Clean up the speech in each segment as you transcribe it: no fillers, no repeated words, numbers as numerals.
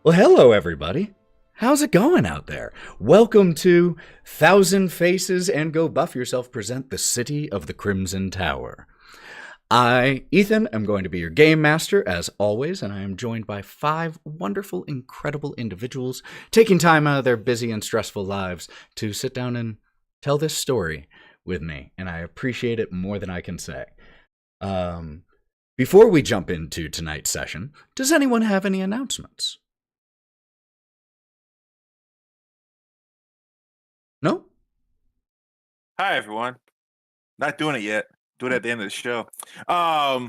Well, hello, everybody. How's it going out there? Welcome to Thousand Faces and Go Buff Yourself present the City of the Crimson Tower. I, Ethan, am going to be your game master, as always, and I am joined by 5 wonderful, incredible individuals taking time out of their busy and stressful lives to sit down and tell this story with me, and I appreciate it more than I can say. Before we jump into tonight's session, does anyone have any announcements? No? Hi, everyone. Not doing it yet. Do it at the end of the show. I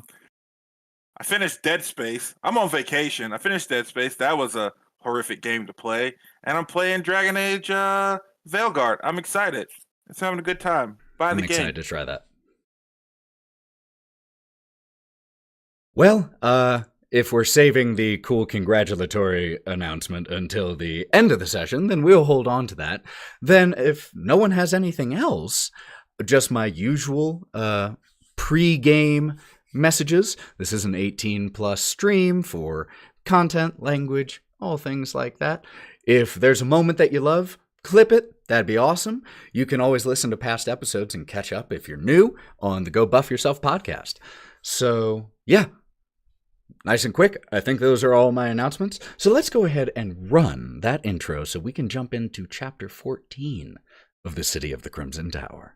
finished Dead Space. I'm on vacation. I finished Dead Space. That was a horrific game to play. And I'm playing Dragon Age Veilguard. I'm excited. It's having a good time. Buy the I'm game. excited to try that. Well, if we're saving the cool congratulatory announcement until the end of the session, then we'll hold on to that. Then, if no one has anything else, just my usual pre-game messages. This is an 18-plus stream for content, language, all things like that. If there's a moment that you love, clip it. That'd be awesome. You can always listen to past episodes and catch up if you're new on the Go Buff Yourself podcast. So, yeah. Nice and quick. I think those are all my announcements. So let's go ahead and run that intro so we can jump into Chapter 14 of the City of the Crimson Tower.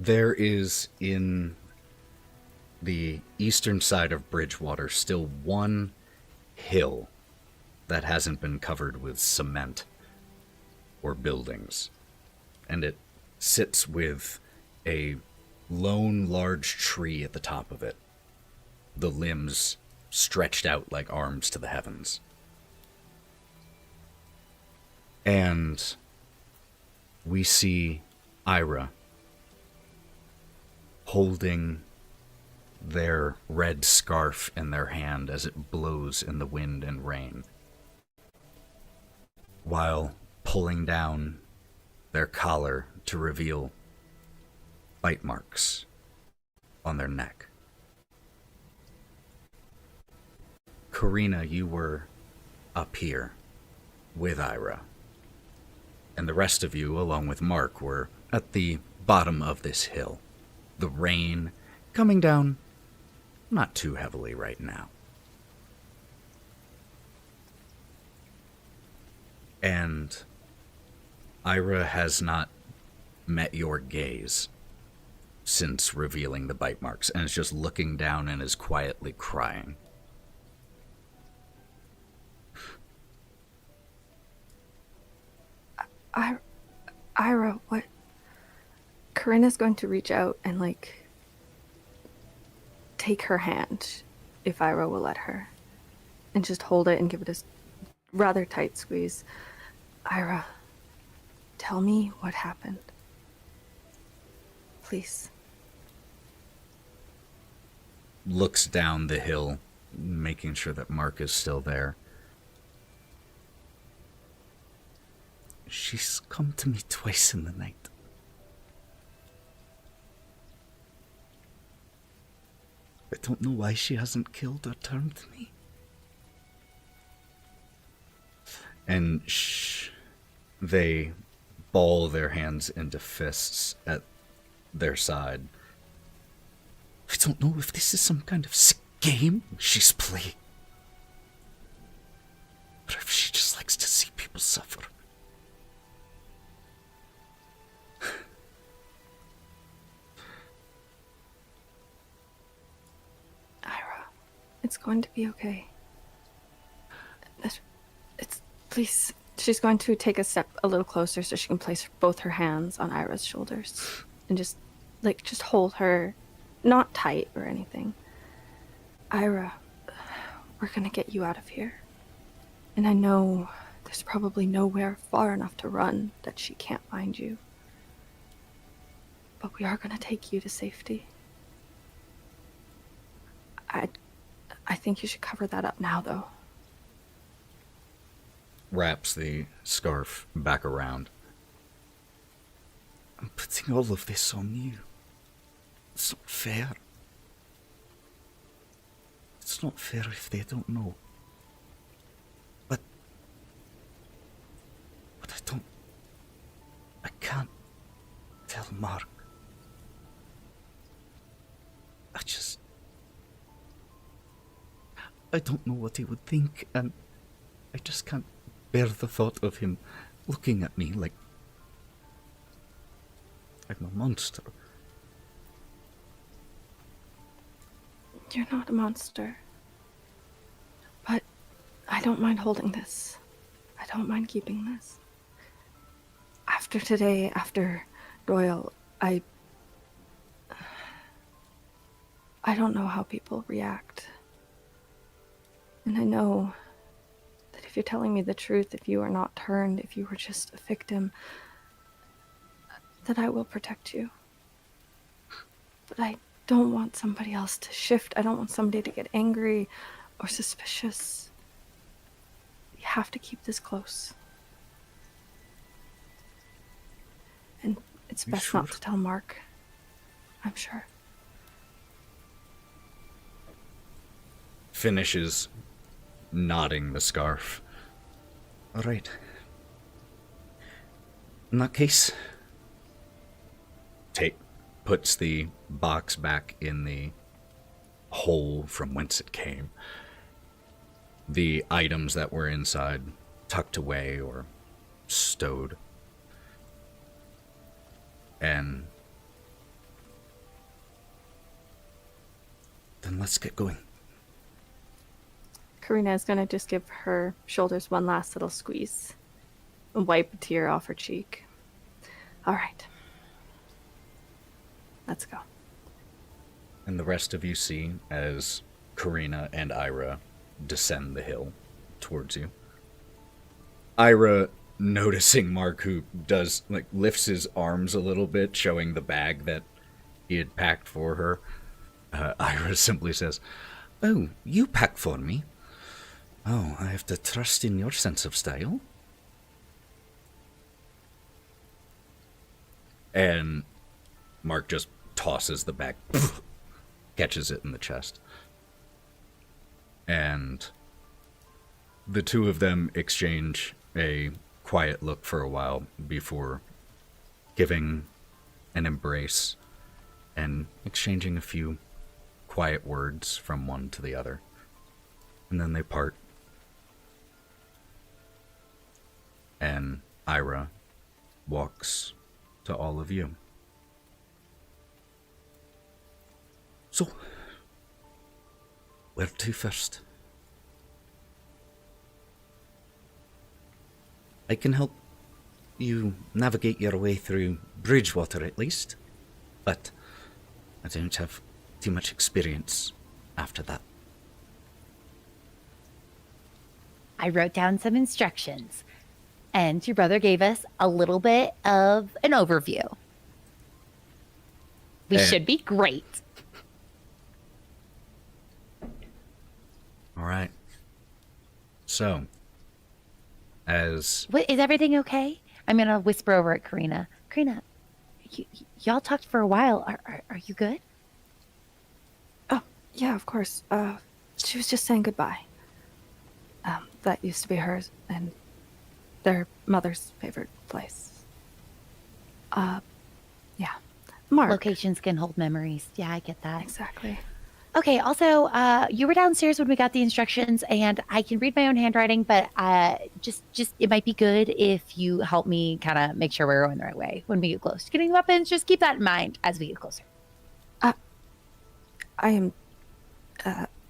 There is, in the eastern side of Bridgewater, still one hill that hasn't been covered with cement or buildings. And it sits with a lone large tree at the top of it, the limbs stretched out like arms to the heavens. And we see Ira holding their red scarf in their hand as it blows in the wind and rain, while pulling down their collar to reveal bite marks on their neck. Karina, you were up here with Ira, and the rest of you, along with Mark, were at the bottom of this hill. The rain coming down not too heavily right now. And Ira has not met your gaze since revealing the bite marks, and is just looking down and is quietly crying. Ira, what? Karina's going to reach out and, take her hand, if Ira will let her, and just hold it and give it a rather tight squeeze. Ira, tell me what happened. Please. Looks down the hill, making sure that Mark is still there. She's come to me twice in the night. I don't know why she hasn't killed or turned me. And they ball their hands into fists at their side. I don't know if this is some kind of sick game she's playing. But if she just likes to see people suffer. Ira, it's going to be okay. Please. She's going to take a step a little closer so she can place both her hands on Ira's shoulders and just hold her, not tight or anything. Ira, we're gonna get you out of here. And I know there's probably nowhere far enough to run that she can't find you. But we are gonna take you to safety. I think you should cover that up now, though. Wraps the scarf back around. I'm putting all of this on you. It's not fair. It's not fair if they don't know. But I can't tell Mark. I don't know what he would think, and I just can't bear the thought of him looking at me like I'm a monster. You're not a monster. But I don't mind holding this. I don't mind keeping this. After today, after Doyle, I don't know how people react. And I know that if you're telling me the truth, if you are not turned, if you were just a victim, that I will protect you. But I don't want somebody else to shift. I don't want somebody to get angry or suspicious. You have to keep this close. And it's best not to tell Mark. I'm sure. Finishes knotting the scarf. All right. In that case, puts the box back in the hole from whence it came. The items that were inside tucked away or stowed. And then let's get going. Karina is going to just give her shoulders one last little squeeze and wipe a tear off her cheek. All right. Let's go. And the rest of you see as Karina and Ira descend the hill towards you. Ira, noticing Mark, who does, lifts his arms a little bit, showing the bag that he had packed for her. Ira simply says, "Oh, you pack for me? Oh, I have to trust in your sense of style." And Mark just tosses the bag, catches it in the chest. And the two of them exchange a quiet look for a while before giving an embrace and exchanging a few quiet words from one to the other. And then they part. And Ira walks to all of you. So, where to first? I can help you navigate your way through Bridgewater at least, but I don't have too much experience after that. I wrote down some instructions, and your brother gave us a little bit of an overview. We should be great. All right. So, as... Is everything okay? I'm going to whisper over at Karina. Karina, y'all talked for a while. Are you good? Oh, yeah, of course. She was just saying goodbye. That used to be hers, and their mother's favorite place. Yeah. Mark. Locations can hold memories. Yeah, I get that. Exactly. Okay, also, you were downstairs when we got the instructions, and I can read my own handwriting, but just it might be good if you help me kind of make sure we're going the right way when we get close to getting weapons. Just keep that in mind as we get closer. I am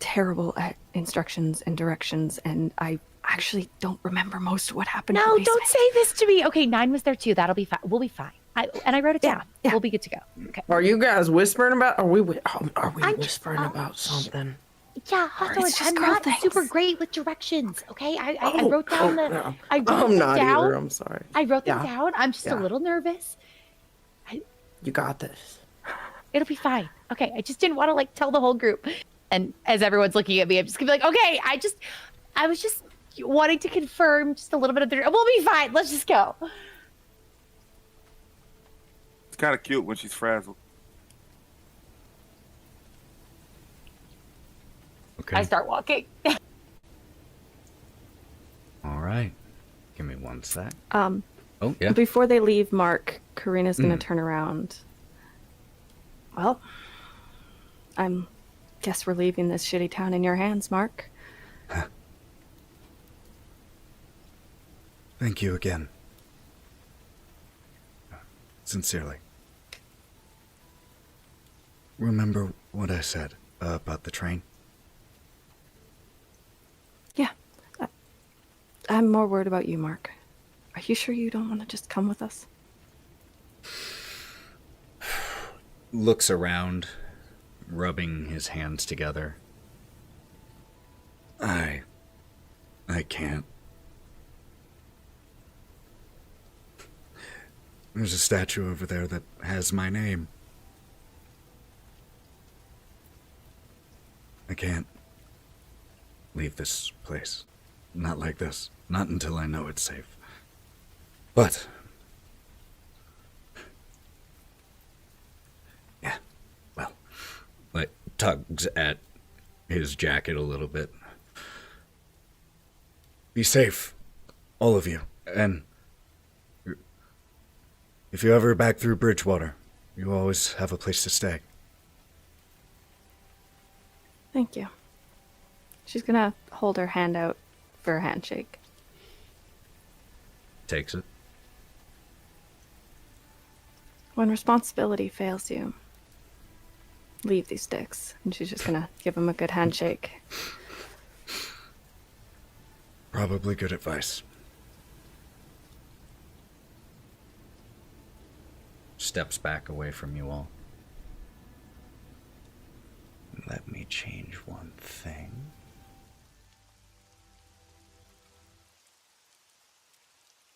terrible at instructions and directions, and I actually don't remember most of what happened. No, don't say this to me. Okay, Nyne was there too. That'll be fine. We'll be fine. I wrote it down. Yeah. We'll be good to go. Okay. Are you guys whispering about? Are we whispering about something? Yeah, Hawthorne, it's just I'm girl not things. super great with directions. Okay, I wrote down No. I wrote I'm them not down. either. I'm sorry. I wrote them Yeah. down. I'm just a Yeah. little nervous. You got this. It'll be fine. Okay, I just didn't want to like tell the whole group. And as everyone's looking at me, I'm just gonna be like, okay, I was just wanting to confirm just a little bit of the. We'll be fine. Let's just go. It's kind of cute when she's frazzled. Okay. I start walking. All right. Give me one sec. Um, Oh, yeah. Before they leave, Mark, Karina's gonna turn around. Well, guess we're leaving this shitty town in your hands, Mark. Thank you again. Sincerely. Remember what I said about the train? Yeah. I'm more worried about you, Mark. Are you sure you don't want to just come with us? Looks around, rubbing his hands together. I can't. There's a statue over there that has my name. I can't leave this place. Not like this. Not until I know it's safe. But yeah, well, like tugs at his jacket a little bit. Be safe, all of you, and if you're ever back through Bridgewater, you always have a place to stay. Thank you. She's gonna hold her hand out for a handshake. Takes it. When responsibility fails you, leave these sticks. And she's just gonna give him a good handshake. Probably good advice. Steps back away from you all. Let me change one thing.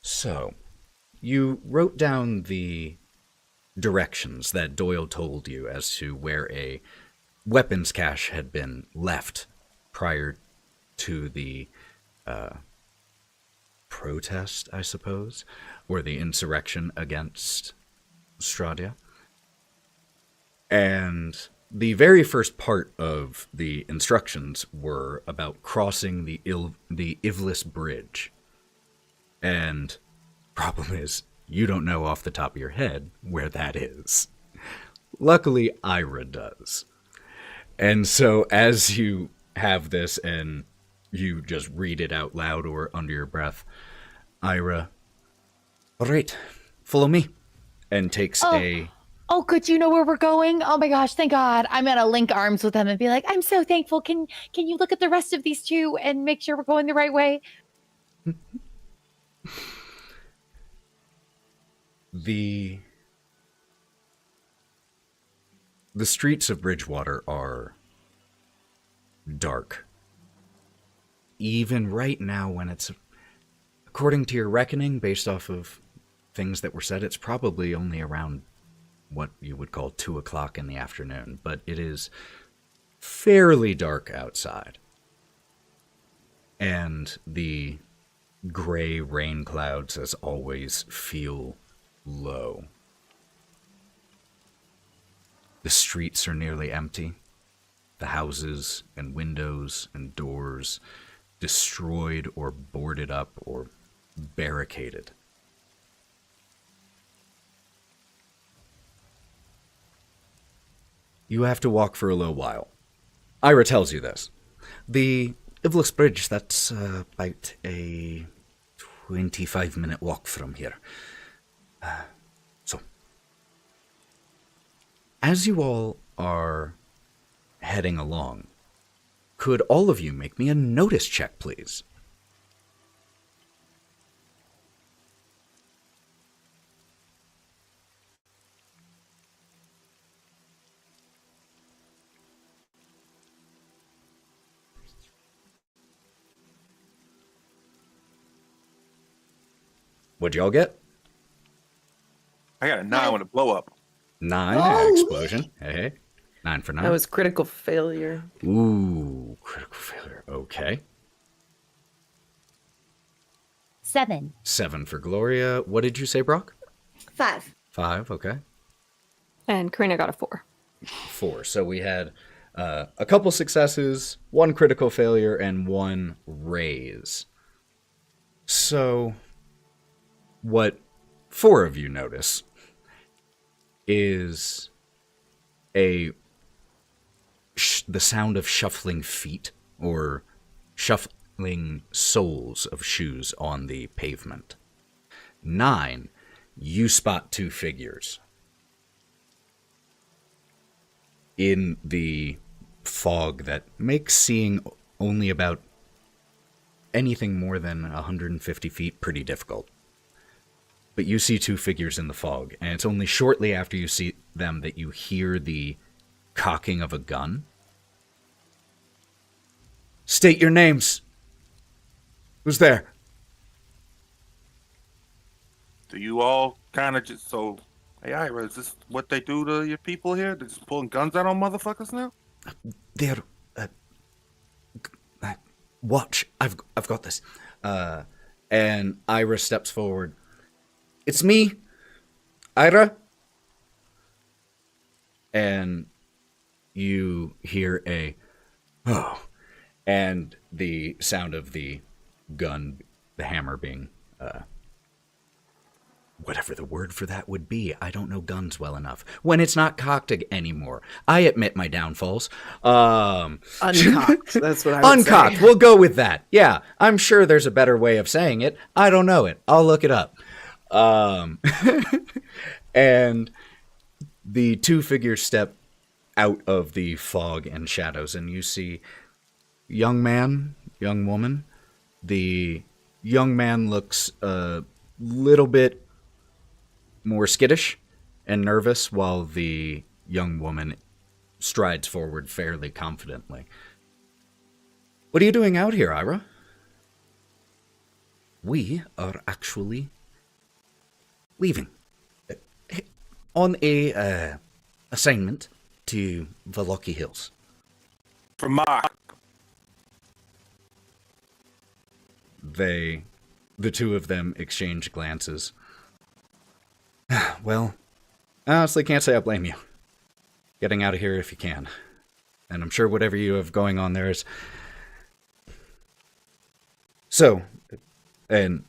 So, you wrote down the directions that Doyle told you as to where a weapons cache had been left prior to the protest, I suppose, or the insurrection against Strahd. And the very first part of the instructions were about crossing the Ivlis Bridge. And problem is, you don't know off the top of your head where that is. Luckily, Ira does. And so as you have this and you just read it out loud or under your breath, Ira, all right, follow me, and takes a... Oh, good. You know where we're going? Oh my gosh, thank God. I'm gonna link arms with them and be like, I'm so thankful. Can you look at the rest of these two and make sure we're going the right way? The streets of Bridgewater are dark. Even right now when it's, according to your reckoning, based off of things that were said, it's probably only around what you would call 2 o'clock in the afternoon, but it is fairly dark outside. And the gray rain clouds, as always, feel low. The streets are nearly empty. The houses and windows and doors destroyed or boarded up or barricaded. You have to walk for a little while. Ira tells you this. The Ivlis Bridge, that's about a 25-minute walk from here. So, as you all are heading along, could all of you make me a notice check, please? What'd y'all get? I got a 9 with a blow up. 9, explosion. Hey, 9 for 9. That was critical failure. Ooh, critical failure. Okay. 7. 7 for Gloria. What did you say, Brawk? 5. 5, okay. And Karina got a 4. 4. So we had a couple successes, 1 critical failure, and 1 raise. So what 4 of you notice is the sound of shuffling feet or shuffling soles of shoes on the pavement. 9, you spot 2 figures in the fog that makes seeing only about anything more than 150 feet pretty difficult. But you see 2 figures in the fog, and it's only shortly after you see them that you hear the cocking of a gun. State your names. Who's there? Do you all kind of just so? Hey, Ira, is this what they do to your people here? They're just pulling guns out on motherfuckers now? They're watch. I've got this. And Ira steps forward. It's me, Ira. And you hear a oh, and the sound of the gun, the hammer being whatever the word for that would be. I don't know guns well enough. When it's not cocked anymore. I admit my downfalls. Uncocked. That's what I would Uncocked. say. We'll go with that. Yeah, I'm sure there's a better way of saying it. I don't know it. I'll look it up. And the 2 figures step out of the fog and shadows, and you see young man, young woman. The young man looks a little bit more skittish and nervous, while the young woman strides forward fairly confidently. What are you doing out here, Ira? We are actually leaving on a assignment to the Lucky Hills. From Mark. The 2 of them exchange glances. Well, I honestly can't say I blame you. Getting out of here if you can. And I'm sure whatever you have going on there is... So, and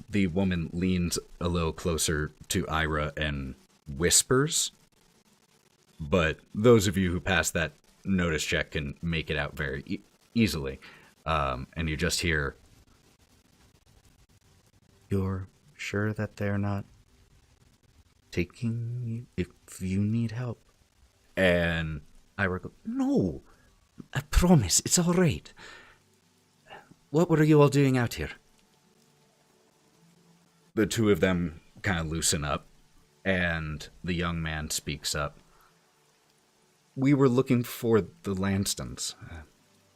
the woman leans a little closer to Ira and whispers. But those of you who pass that notice check can make it out very easily. And you just hear... You're sure that they're not taking you if you need help? And Ira goes, no, I promise, it's all right. What were you all doing out here? The 2 of them kind of loosen up, and the young man speaks up. We were looking for the Lanstons.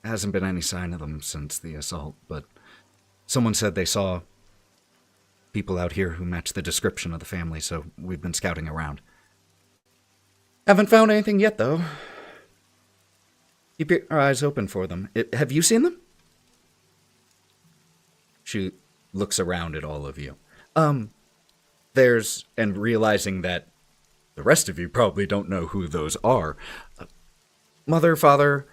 Hasn't been any sign of them since the assault, but someone said they saw people out here who match the description of the family, so we've been scouting around. Haven't found anything yet, though. Keep your eyes open for them. Have you seen them? She looks around at all of you. There's, and realizing that the rest of you probably don't know who those are. Mother, father,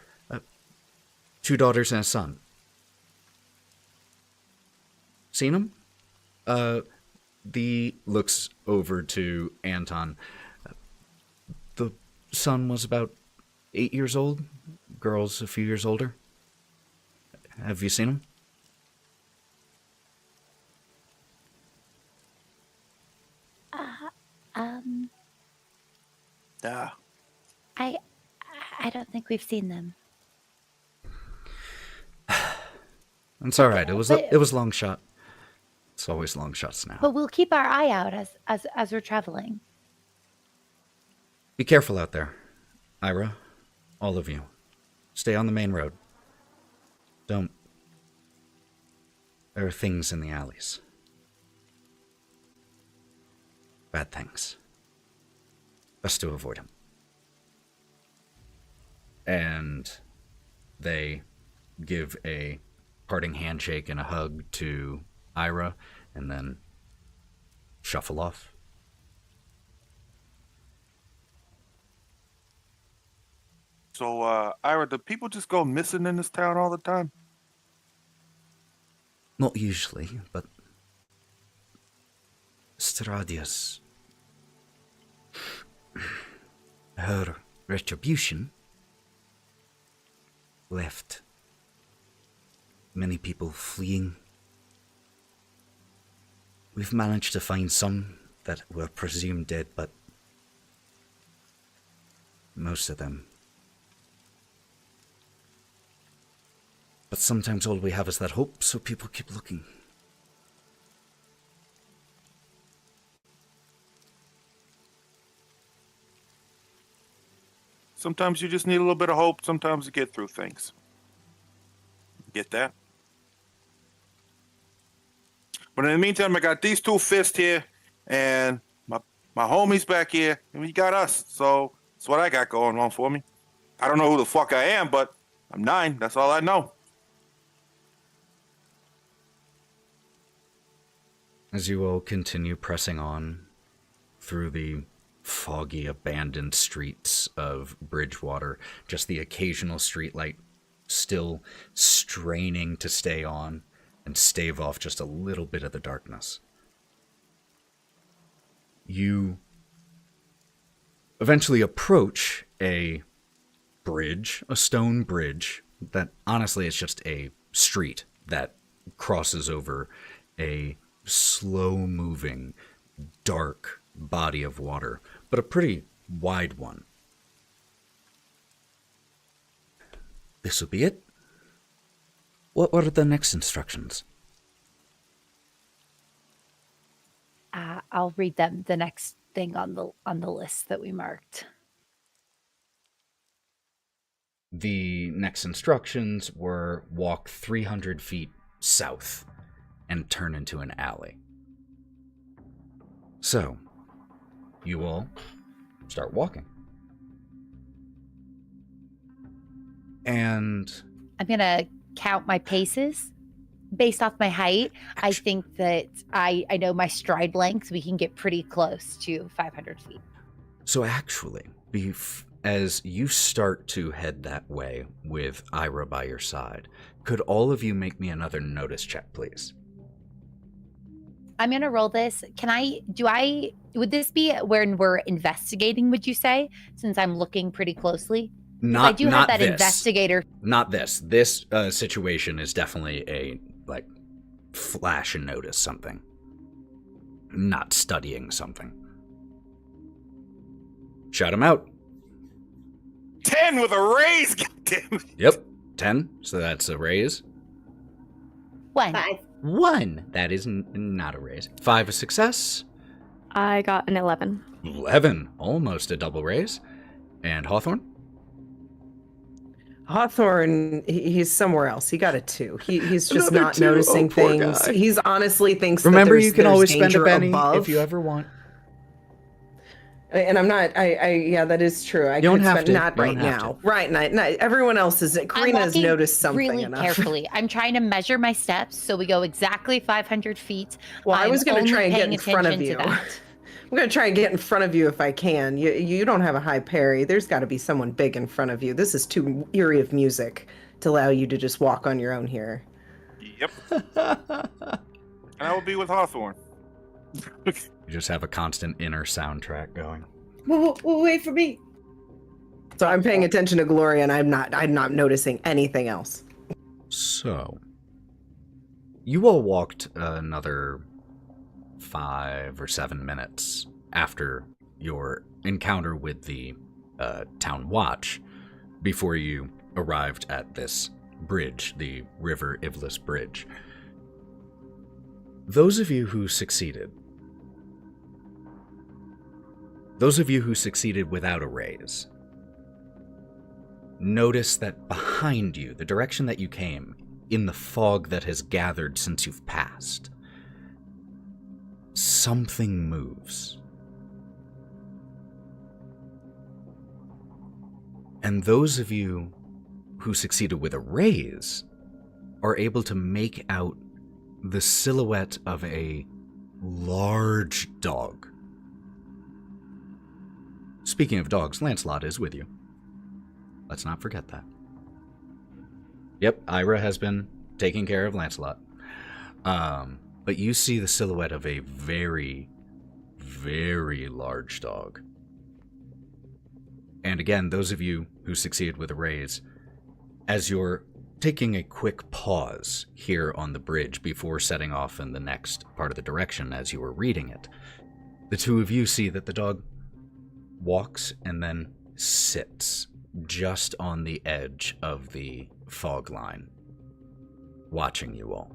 2 daughters and a son. Seen them? The looks over to Anton. The son was about 8 years old. Girl's a few years older. Have you seen him? Yeah. I don't think we've seen them. It's all right. It was a long shot. It's always long shots now. But we'll keep our eye out as we're traveling. Be careful out there, Ira. All of you. Stay on the main road. Don't. There are things in the alleys. Bad things. Best to avoid them. And they give a parting handshake and a hug to Ira, and then shuffle off. So, Ira, do people just go missing in this town all the time? Not usually, but Strahdia's her retribution left many people fleeing. We've managed to find some that were presumed dead, but most of them. But sometimes all we have is that hope, so people keep looking. Sometimes you just need a little bit of hope. Sometimes to get through things. Get that? But in the meantime, I got these two fists here, and my homies back here, and we got us. So that's what I got going on for me. I don't know who the fuck I am, but I'm Nyne. That's all I know. As you all continue pressing on through the foggy, abandoned streets of Bridgewater, just the occasional streetlight still straining to stay on and stave off just a little bit of the darkness. You eventually approach a bridge, a stone bridge, that honestly is just a street that crosses over a slow-moving, dark body of water, but a pretty wide one. This will be it. What are the next instructions? I'll read them. The next thing on the list that we marked. The next instructions were walk 300 feet south and turn into an alley. So, you all start walking. And I'm going to count my paces based off my height. I think that I know my stride length. We can get pretty close to 500 feet. so actually, as you start to head that way with Ira by your side, could all of you make me another notice check, please? I'm going to roll this. Would this be when we're investigating, would you say? Since I'm looking pretty closely? I do have that investigator. Not this. This situation is definitely a, flash and notice something. Not studying something. Shout him out. 10 with a raise, goddammit. Yep, 10. So that's a raise. 1. 1. That is not a raise. 5 a success. I got an 11. 11. Almost a double raise. And Hawthorne? Hawthorne, he's somewhere else. He got a 2. He's just not noticing things. Guy. He's honestly thinks. Remember, that you can always spend a danger penny above. if you ever want. And I'm not. Yeah, that is true. I don't could have spend to. not right now. Right, not everyone else is. Karina has noticed something really enough. carefully. I'm trying to measure my steps so we go exactly 500 feet. Well, I was going to try and get paying in front of attention you. to I'm that. going to try and get in front of you if I can. You don't have a high parry. There's got to be someone big in front of you. This is too eerie of music to allow you to just walk on your own here. Yep. And I will be with Hawthorne. You just have a constant inner soundtrack going. Wait for me. So I'm paying attention to Gloria, and I'm not noticing anything else. So, you all walked another 5 or 7 minutes after your encounter with the town watch before you arrived at this bridge, the River Ivlis Bridge. Those of you who succeeded without a raise, notice that behind you, the direction that you came, in the fog that has gathered since you've passed, something moves. And those of you who succeeded with a raise are able to make out the silhouette of a large dog. Speaking of dogs, Lancelot is with you. Let's not forget that. Yep, Ira has been taking care of Lancelot. But you see the silhouette of a very, very large dog. And again, those of you who succeeded with a raise, as you're taking a quick pause here on the bridge before setting off in the next part of the direction as you were reading it, the two of you see that the dog walks and then sits just on the edge of the fog line, watching you all.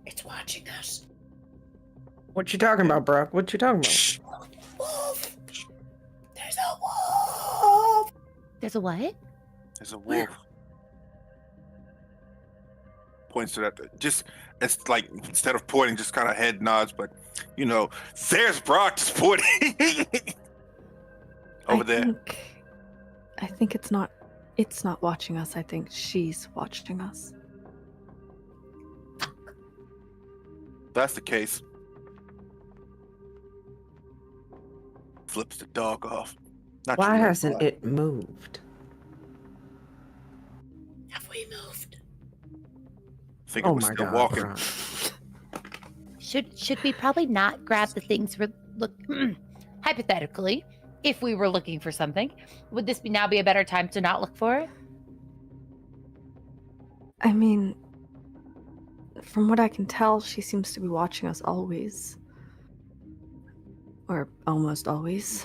It's watching us. What you talking about, Brawk? What you talking about? Wolf! There's a wolf! There's a what? There's a wolf. Points to that. Just, it's like, instead of pointing, just kind of head nods, but, you know, there's Brawk just pointing. Over there. I think it's not watching us. I think she's watching us. If that's the case. Flips the dog off. Not Why you, hasn't but- it moved? Have we moved? I think it was still walking. Brawk. Should we probably not grab the things we're hypothetically, if we were looking for something, would this now be a better time to not look for it? I mean, from what I can tell, she seems to be watching us always. Or almost always.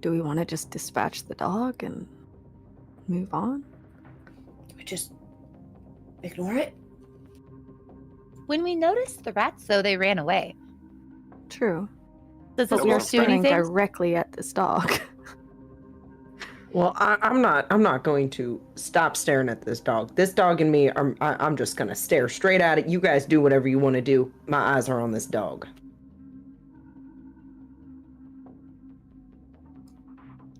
Do we want to just dispatch the dog and move on? We just ignore it? When we noticed the rats, though, they ran away. True. Does But this we we're are wolf do staring anything? directly at this dog. Well, I'm not going to stop staring at this dog. This dog and me, I'm just gonna stare straight at it. You guys do whatever you want to do. My eyes are on this dog.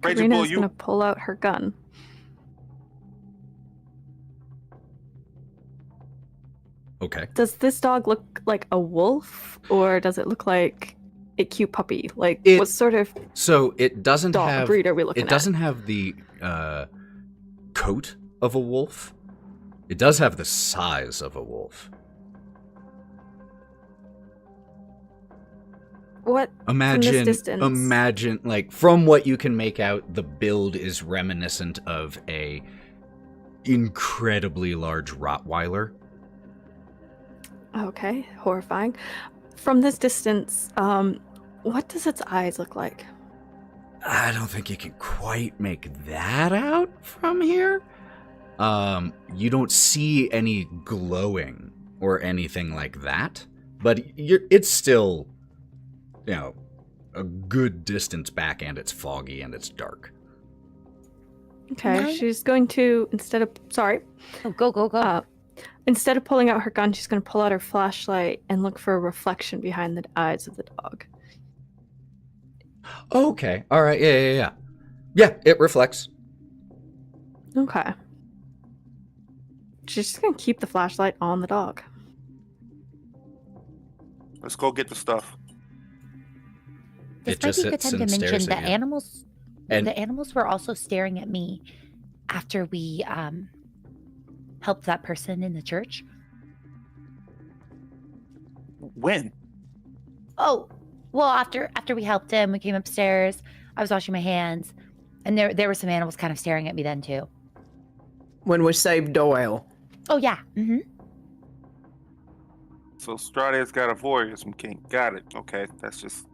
Rachel Karina Bull, is you going to pull out her gun. Okay. Does this dog look like a wolf, or does it look like a cute puppy? Like, It- what sort of So it doesn't dog have breed are we looking it doesn't have the coat of a wolf. It does have the size of a wolf. What? Imagine, distance. like, from what you can make out, the build is reminiscent of a incredibly large Rottweiler. Okay, horrifying. From this distance, what does its eyes look like? I don't think you can quite make that out from here. You don't see any glowing or anything like that, but it's still, you know, a good distance back, and it's foggy and it's dark. Okay, Nyne? she's going to, Oh, go. instead of pulling out her gun, she's going to pull out her flashlight and look for a reflection behind the eyes of the dog. Okay, all right, yeah. Yeah, it reflects. Okay. She's just going to keep the flashlight on the dog. let's go get the stuff. This It might just be a good sits time to and mention stares the at you. animals. And The animals were also staring at me after we helped that person in the church. When? Oh, well, after we helped him, we came upstairs. I was washing my hands, and there were some animals kind of staring at me then too. When we saved Doyle. Oh yeah. Mm-hmm. So Strahd got a voyeurism kink. Got it. Okay, that's just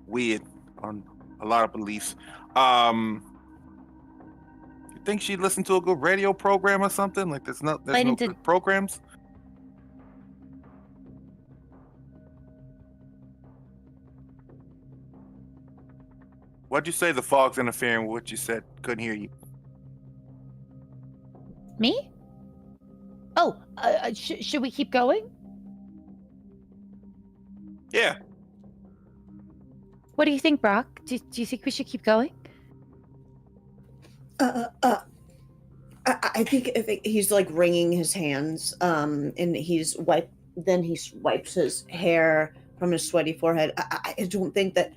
weird on a lot of beliefs. You think she'd listen to a good radio program or something? Like there's no good programs. What'd you say? The fog's interfering with what you said. Couldn't hear you. Me? Oh, should we keep going? Yeah. What do you think, Brawk? Do you think we should keep going? I think if he's like wringing his hands, and he wipes his hair from his sweaty forehead. I don't think that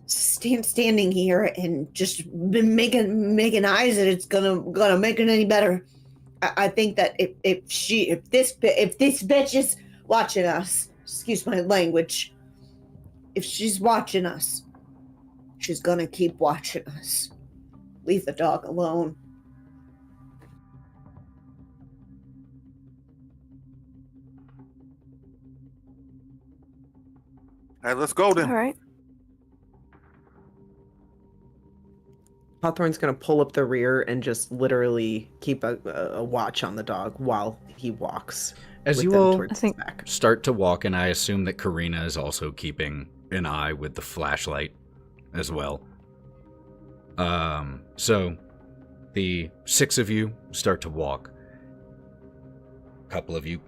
standing here and just making eyes at it's gonna make it any better. I think that if this bitch is watching us, excuse my language, if she's watching us, she's gonna keep watching us. Leave the dog alone. All right, let's go then. All right. Hawthorne's gonna pull up the rear and just literally keep a watch on the dog while he walks. As with you them all towards his back. start to walk, and I assume that Karina is also keeping an eye with the flashlight as well. So the 6 of you start to walk. A couple of you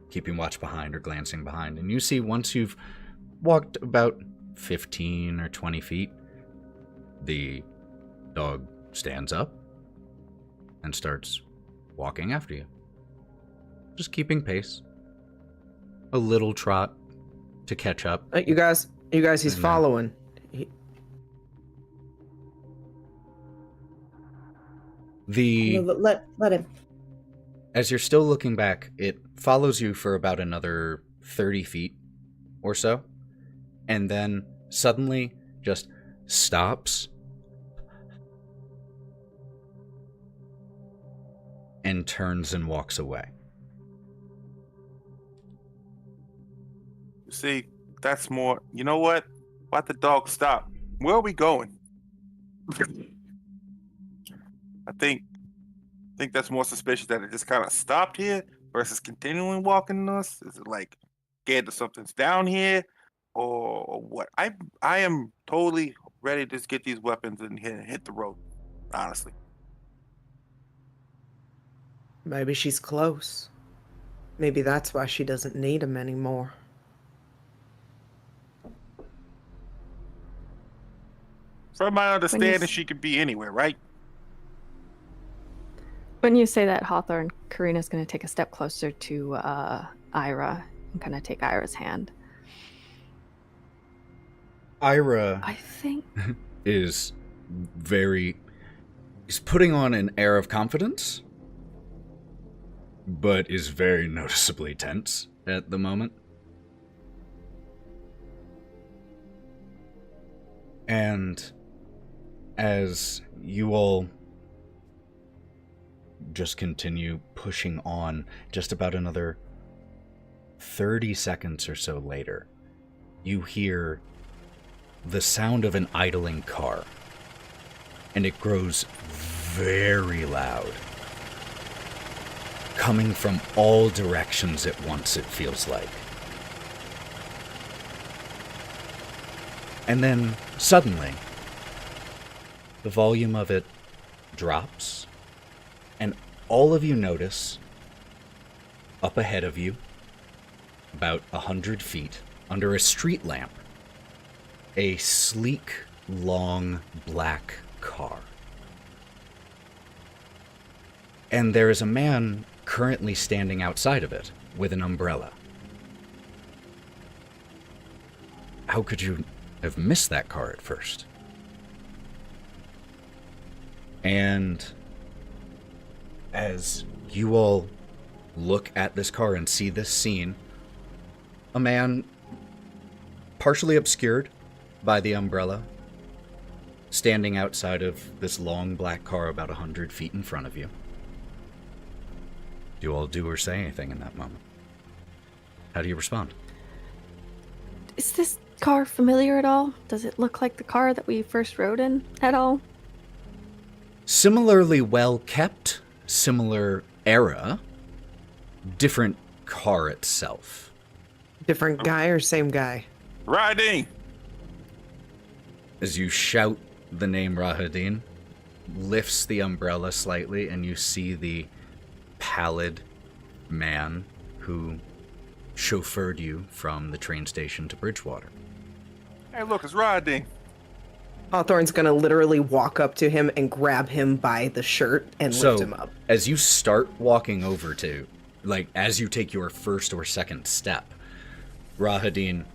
keeping watch behind or glancing behind, and you see once you've walked about 15 or 20 feet, the dog stands up and starts walking after you. Just keeping pace. A little trot to catch up. You guys, he's And then- following. Let him. As you're still looking back, it follows you for about another 30 feet or so, and then suddenly just stops and turns and walks away. See, that's more. You know what? Why'd the dog stop? Where are we going? I think that's more suspicious that it just kind of stopped here versus continuing walking us. Is it like scared that something's down here, or what? I am totally ready to just get these weapons and hit the road. Honestly, Maybe she's close. Maybe that's why she doesn't need him anymore. from my understanding, s- she could be anywhere, right? When you say that, Hawthorne, Karina's going to take a step closer to Ira and kind of take Ira's hand. Ira I think. is he's putting on an air of confidence, but is very noticeably tense at the moment. And as you all just continue pushing on, just about another 30 seconds or so later, you hear the sound of an idling car, and it grows very loud, coming from all directions at once, it feels like. And then, suddenly, the volume of it drops, and all of you notice, up ahead of you, about 100 feet, under a street lamp, a sleek, long, black car. And there is a man currently standing outside of it with an umbrella. How could you have missed that car at first. And as you all look at this car and see this scene, a man partially obscured by the umbrella, standing outside of this long black car about 100 feet in front of you. Do you all do or say anything in that moment? How do you respond? Is this car familiar at all? Does it look like the car that we first rode in at all? Similarly well kept, similar era, different car itself. Different guy or same guy? Riding! As you shout the name Rahadin, lifts the umbrella slightly, and you see the pallid man who chauffeured you from the train station to Bridgewater. Hey, look, it's Riding. Hawthorne's gonna literally walk up to him and grab him by the shirt and lift him up. As you start walking over to, like, as you take your first or second step, Rahadin,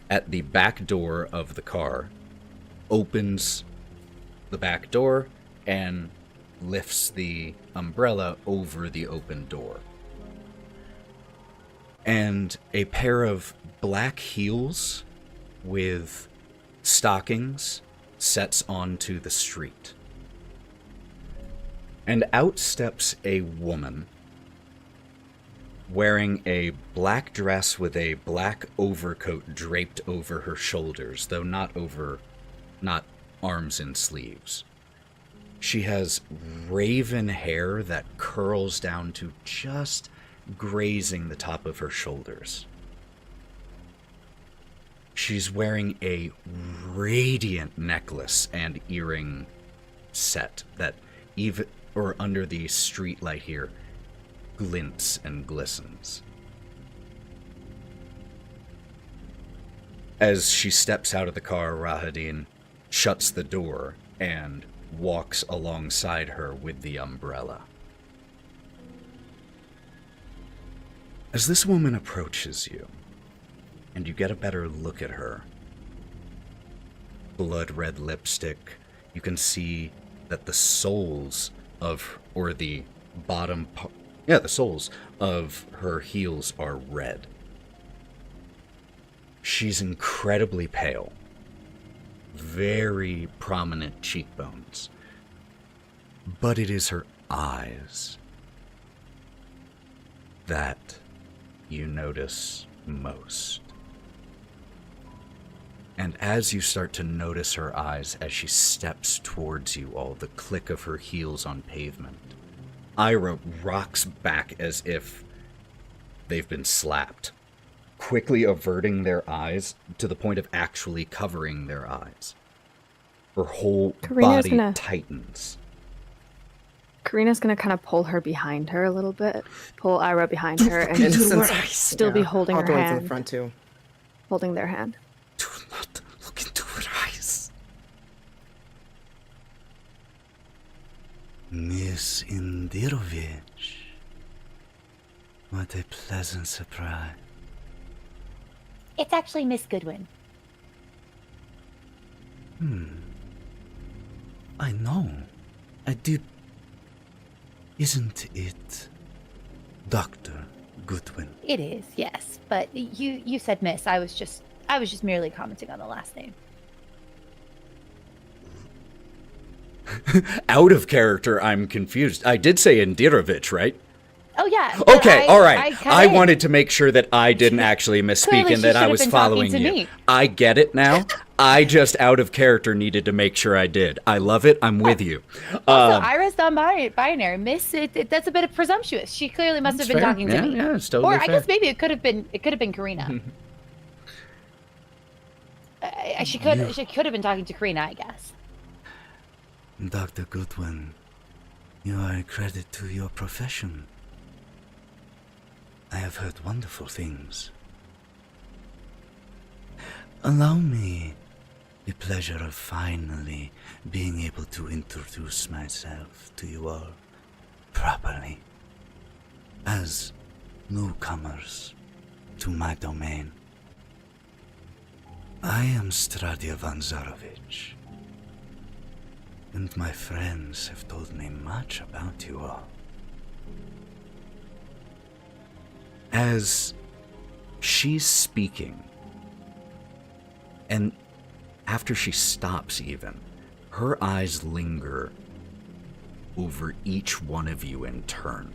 at the back door of the car, opens the back door and lifts the umbrella over the open door. And a pair of black heels with stockings sets onto the street. And out steps a woman wearing a black dress with a black overcoat draped over her shoulders, though not arms and sleeves. She has raven hair that curls down to just grazing the top of her shoulders. She's wearing a radiant necklace and earring set that even under the street light here glints and glistens. As she steps out of the car, Rahadin shuts the door and walks alongside her with the umbrella. As this woman approaches you, and you get a better look at her, blood red lipstick, you can see that the soles of, or the bottom part, the soles of her heels are red. She's incredibly pale, very prominent cheekbones, but it is her eyes that you notice most. And as you start to notice her eyes as she steps towards you all, the click of her heels on pavement, Ira rocks back as if they've been slapped, quickly averting their eyes to the point of actually covering their eyes. Her whole Karina's body gonna- tightens. Karina's gonna kind of pull her behind her a little bit, pull Ira behind her, and And just since- still be holding her Hawthorne's hand, in front too. holding their hand. Do not look into her eyes. Miss Indirovich. What a pleasant surprise. It's actually Miss Goodwin. I know. I did. Isn't it Dr. Goodwin? It is, yes. But you said Miss. I was just merely commenting on the last name. Out of character, I'm confused. I did say Indirovich, right? Oh yeah. but Okay, all right. cut I in. wanted to make sure that I didn't actually misspeak Clearly and she that I should have was been talking following to you. me. I get it now. I just out of character needed to make sure I did. I love it. I'm with you. Also, Ira's non-binary. Miss, that's a bit presumptuous. She clearly must have That's been fair. talking Yeah, to me. yeah, it's totally or I fair. guess maybe it could have been Karina. She could have been talking to Karina, I guess. Dr. Goodwin, you are a credit to your profession. I have heard wonderful things. Allow me the pleasure of finally being able to introduce myself to you all properly as newcomers to my domain. I am Stradia Vanzarovich, and my friends have told me much about you all. As she's speaking, and after she stops even, her eyes linger over each one of you in turn.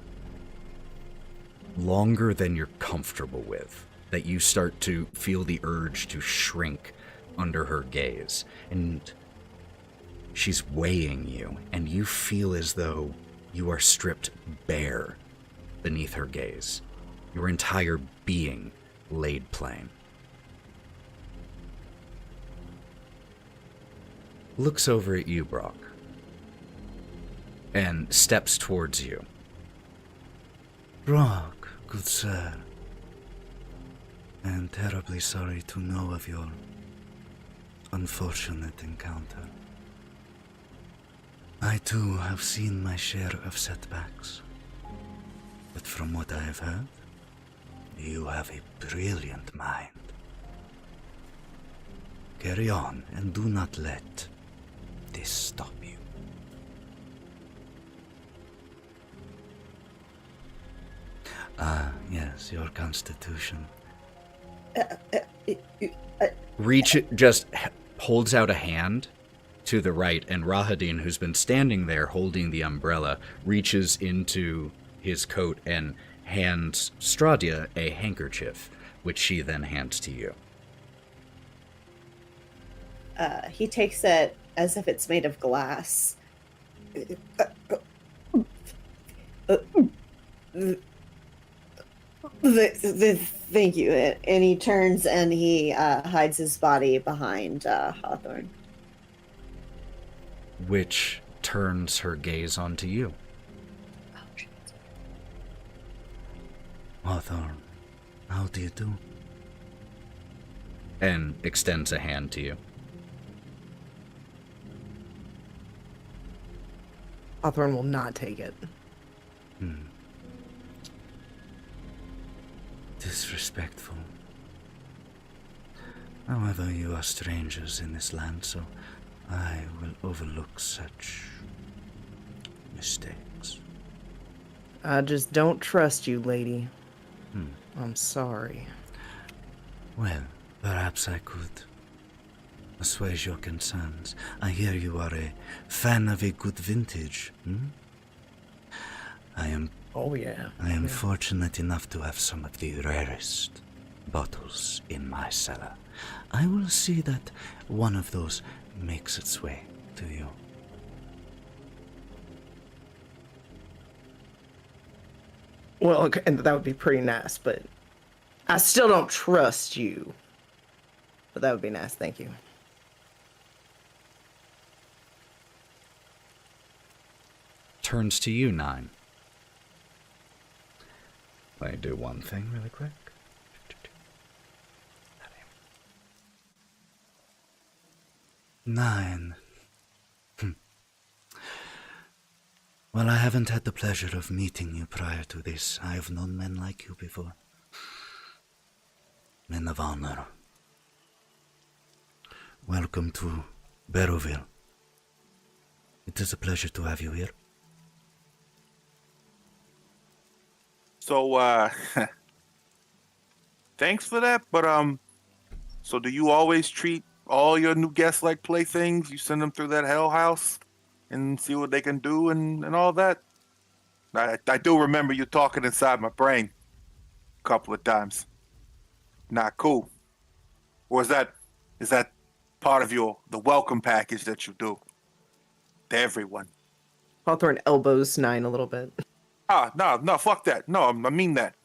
Longer than you're comfortable with, that you start to feel the urge to shrink under her gaze. And she's weighing you, and you feel as though you are stripped bare beneath her gaze. Your entire being laid plain. Looks over at you, Brawk, and steps towards you. Brawk, good sir. I am terribly sorry to know of your unfortunate encounter. I too have seen my share of setbacks, but from what I have heard, you have a brilliant mind. Carry on and do not let this stop you. Ah, yes, your constitution. Just holds out a hand to the right, and Rahadin, who's been standing there holding the umbrella, reaches into his coat and hands Stradia a handkerchief, which she then hands to you. He takes it as if it's made of glass. Thank you. And he turns and he hides his body behind Hawthorne. Which turns her gaze onto you. Hawthorne, how do you do? And extends a hand to you. Hawthorne will not take it. Disrespectful. However, you are strangers in this land, so I will overlook such mistakes. I just don't trust you, lady. I'm sorry. Well, perhaps I could assuage your concerns. I hear you are a fan of a good vintage. Oh, yeah. I am fortunate enough to have some of the rarest bottles in my cellar. I will see that one of those makes its way to you. Well, okay, and that would be pretty nice, but I still don't trust you. But that would be nice, thank you. Turns to you, Nyne. Let me do one thing really quick. Nyne. Well, I haven't had the pleasure of meeting you prior to this. I have known men like you before. Men of honor. Welcome to Barrowville. It is a pleasure to have you here. So, thanks for that, but, so do you always treat all your new guests like playthings? You send them through that hell house and see what they can do and all that? I do remember you talking inside my brain a couple of times. Not cool. Or is that part of the welcome package that you do to everyone? Hawthorne elbows Nyne a little bit. No, fuck that. No, I mean that.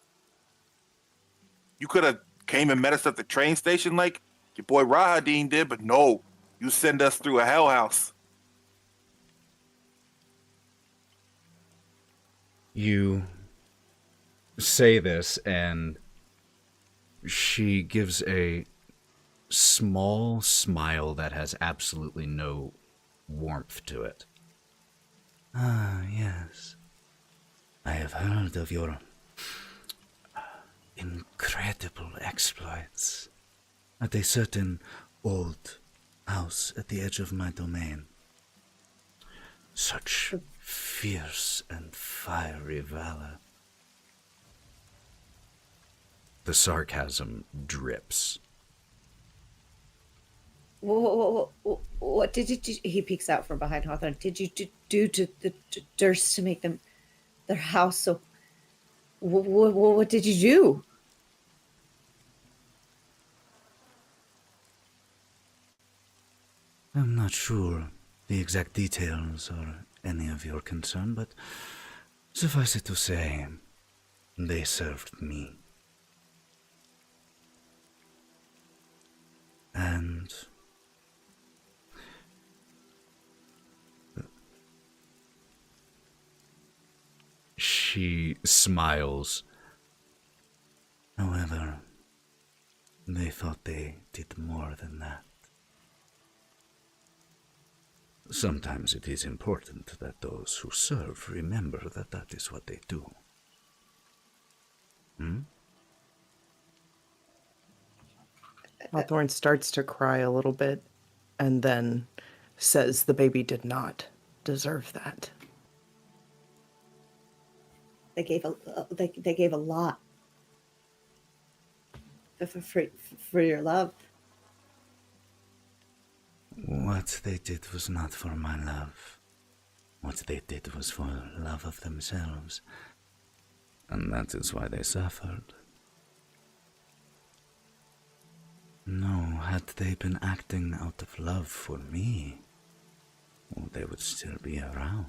You could have came and met us at the train station like your boy Rahadin did, but no, you send us through a hell house. You say this, and she gives a small smile that has absolutely no warmth to it. Ah, yes. I have heard of your incredible exploits at a certain old house at the edge of my domain. Such fierce and fiery valor. The sarcasm drips. What did you do? He peeks out from behind Hawthorne. Did you do to the Durst to make them their house so? What did you do? I'm not sure the exact details are any of your concern, but suffice it to say, they served me. And she smiles. However, they thought they did more than that. Sometimes it is important that those who serve remember that that is what they do. Hawthorne starts to cry a little bit and then says the baby did not deserve that. They gave a lot for your love. What they did was not for my love. What they did was for love of themselves. And that is why they suffered. No, had they been acting out of love for me, well, they would still be around.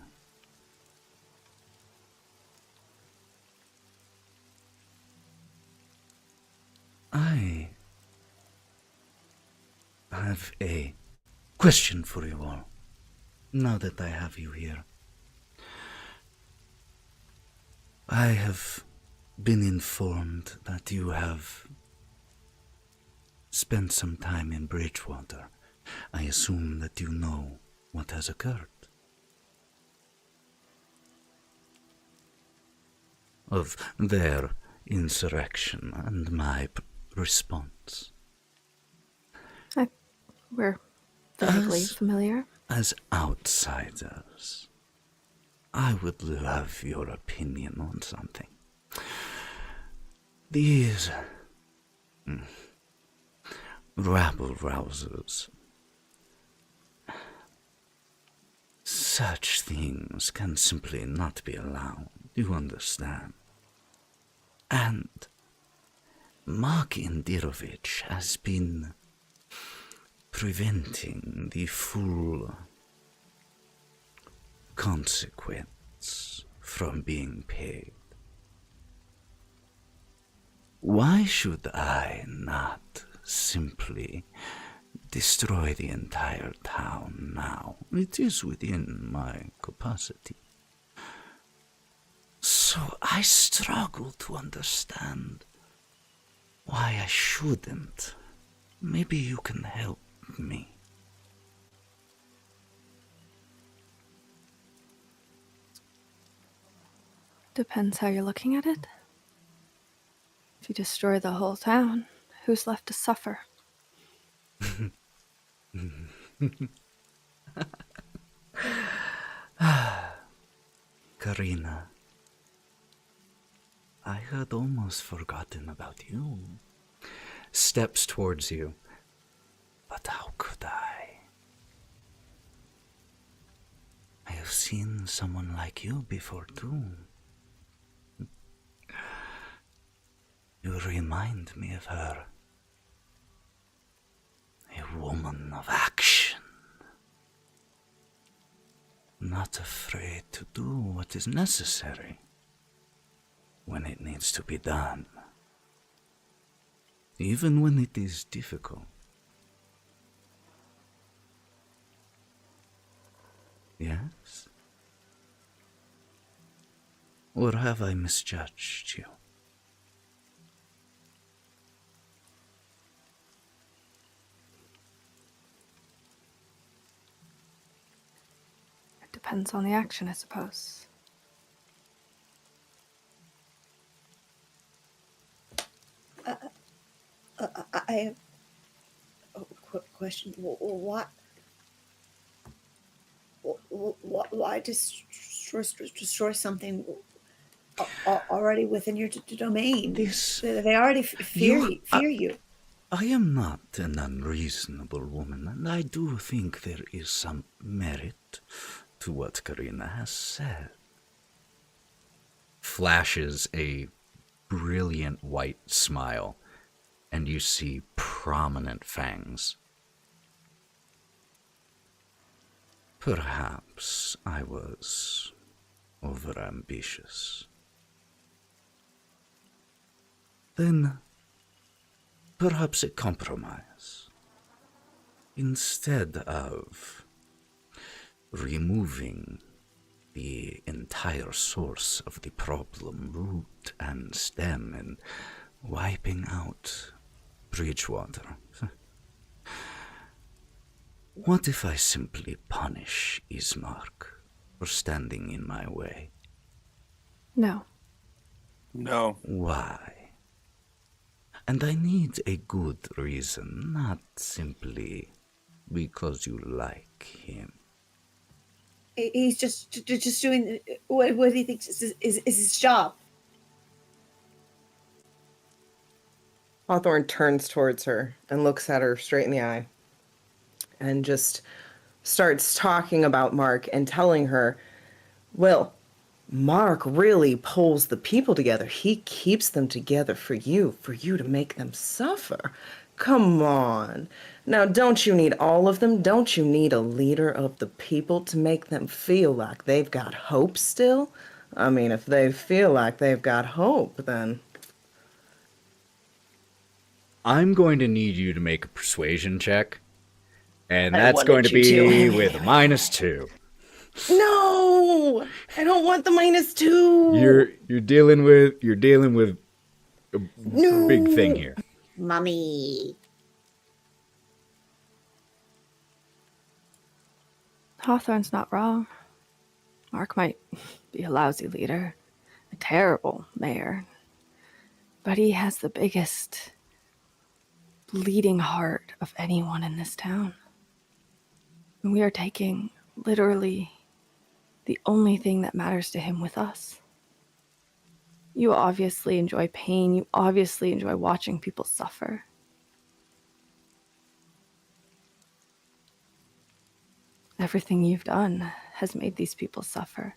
I have a question for you all, now that I have you here. I have been informed that you have spent some time in Bridgewater. I assume that you know what has occurred. Of their insurrection and my response. We're vaguely familiar. As outsiders, I would love your opinion on something. These rabble-rousers, such things can simply not be allowed, you understand? And Mark Indirovich has been preventing the full consequence from being paid. Why should I not simply destroy the entire town now? It is within my capacity. So I struggle to understand why I shouldn't. Maybe you can help me. Depends how you're looking at it. If you destroy the whole town, who's left to suffer? Karina, I had almost forgotten about you. Steps towards you. But how could I? I have seen someone like you before too. You remind me of her. A woman of action. Not afraid to do what is necessary when it needs to be done. Even when it is difficult. Yes? Or have I misjudged you? It depends on the action, I suppose. I have a question. Why destroy something already within your domain? They already fear you. I am not an unreasonable woman, and I do think there is some merit to what Karina has said. Flashes a brilliant white smile, and you see prominent fangs. Perhaps I was overambitious. Then, perhaps a compromise. Instead of removing the entire source of the problem, root and stem, and wiping out Bridgewater. What if I simply punish Ismark for standing in my way? No. No. Why? And I need a good reason, not simply because you like him. He's just doing what he thinks is his job. Hawthorne turns towards her and looks at her straight in the eye and just starts talking about Mark and telling her, well, Mark really pulls the people together. He keeps them together for you to make them suffer. Come on. Now, don't you need all of them? Don't you need a leader of the people to make them feel like they've got hope still? I mean, if they feel like they've got hope, then... I'm going to need you to make a persuasion check. And that's going to be with a -2. No! I don't want the -2! You're dealing with a big thing here. Mommy. Hawthorne's not wrong. Mark might be a lousy leader, a terrible mayor, but he has the biggest bleeding heart of anyone in this town. And we are taking literally the only thing that matters to him with us. You obviously enjoy pain. You obviously enjoy watching people suffer. Everything you've done has made these people suffer,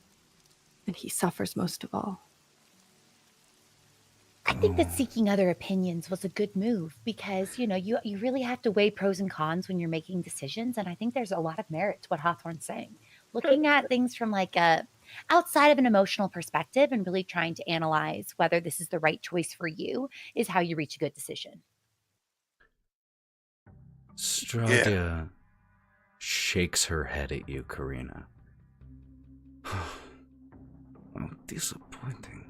and he suffers most of all. I think that seeking other opinions was a good move because, you really have to weigh pros and cons when you're making decisions. And I think there's a lot of merit to what Hawthorne's saying. Looking at things from outside of an emotional perspective and really trying to analyze whether this is the right choice for you is how you reach a good decision. Strahd shakes her head at you, Karina. How disappointing.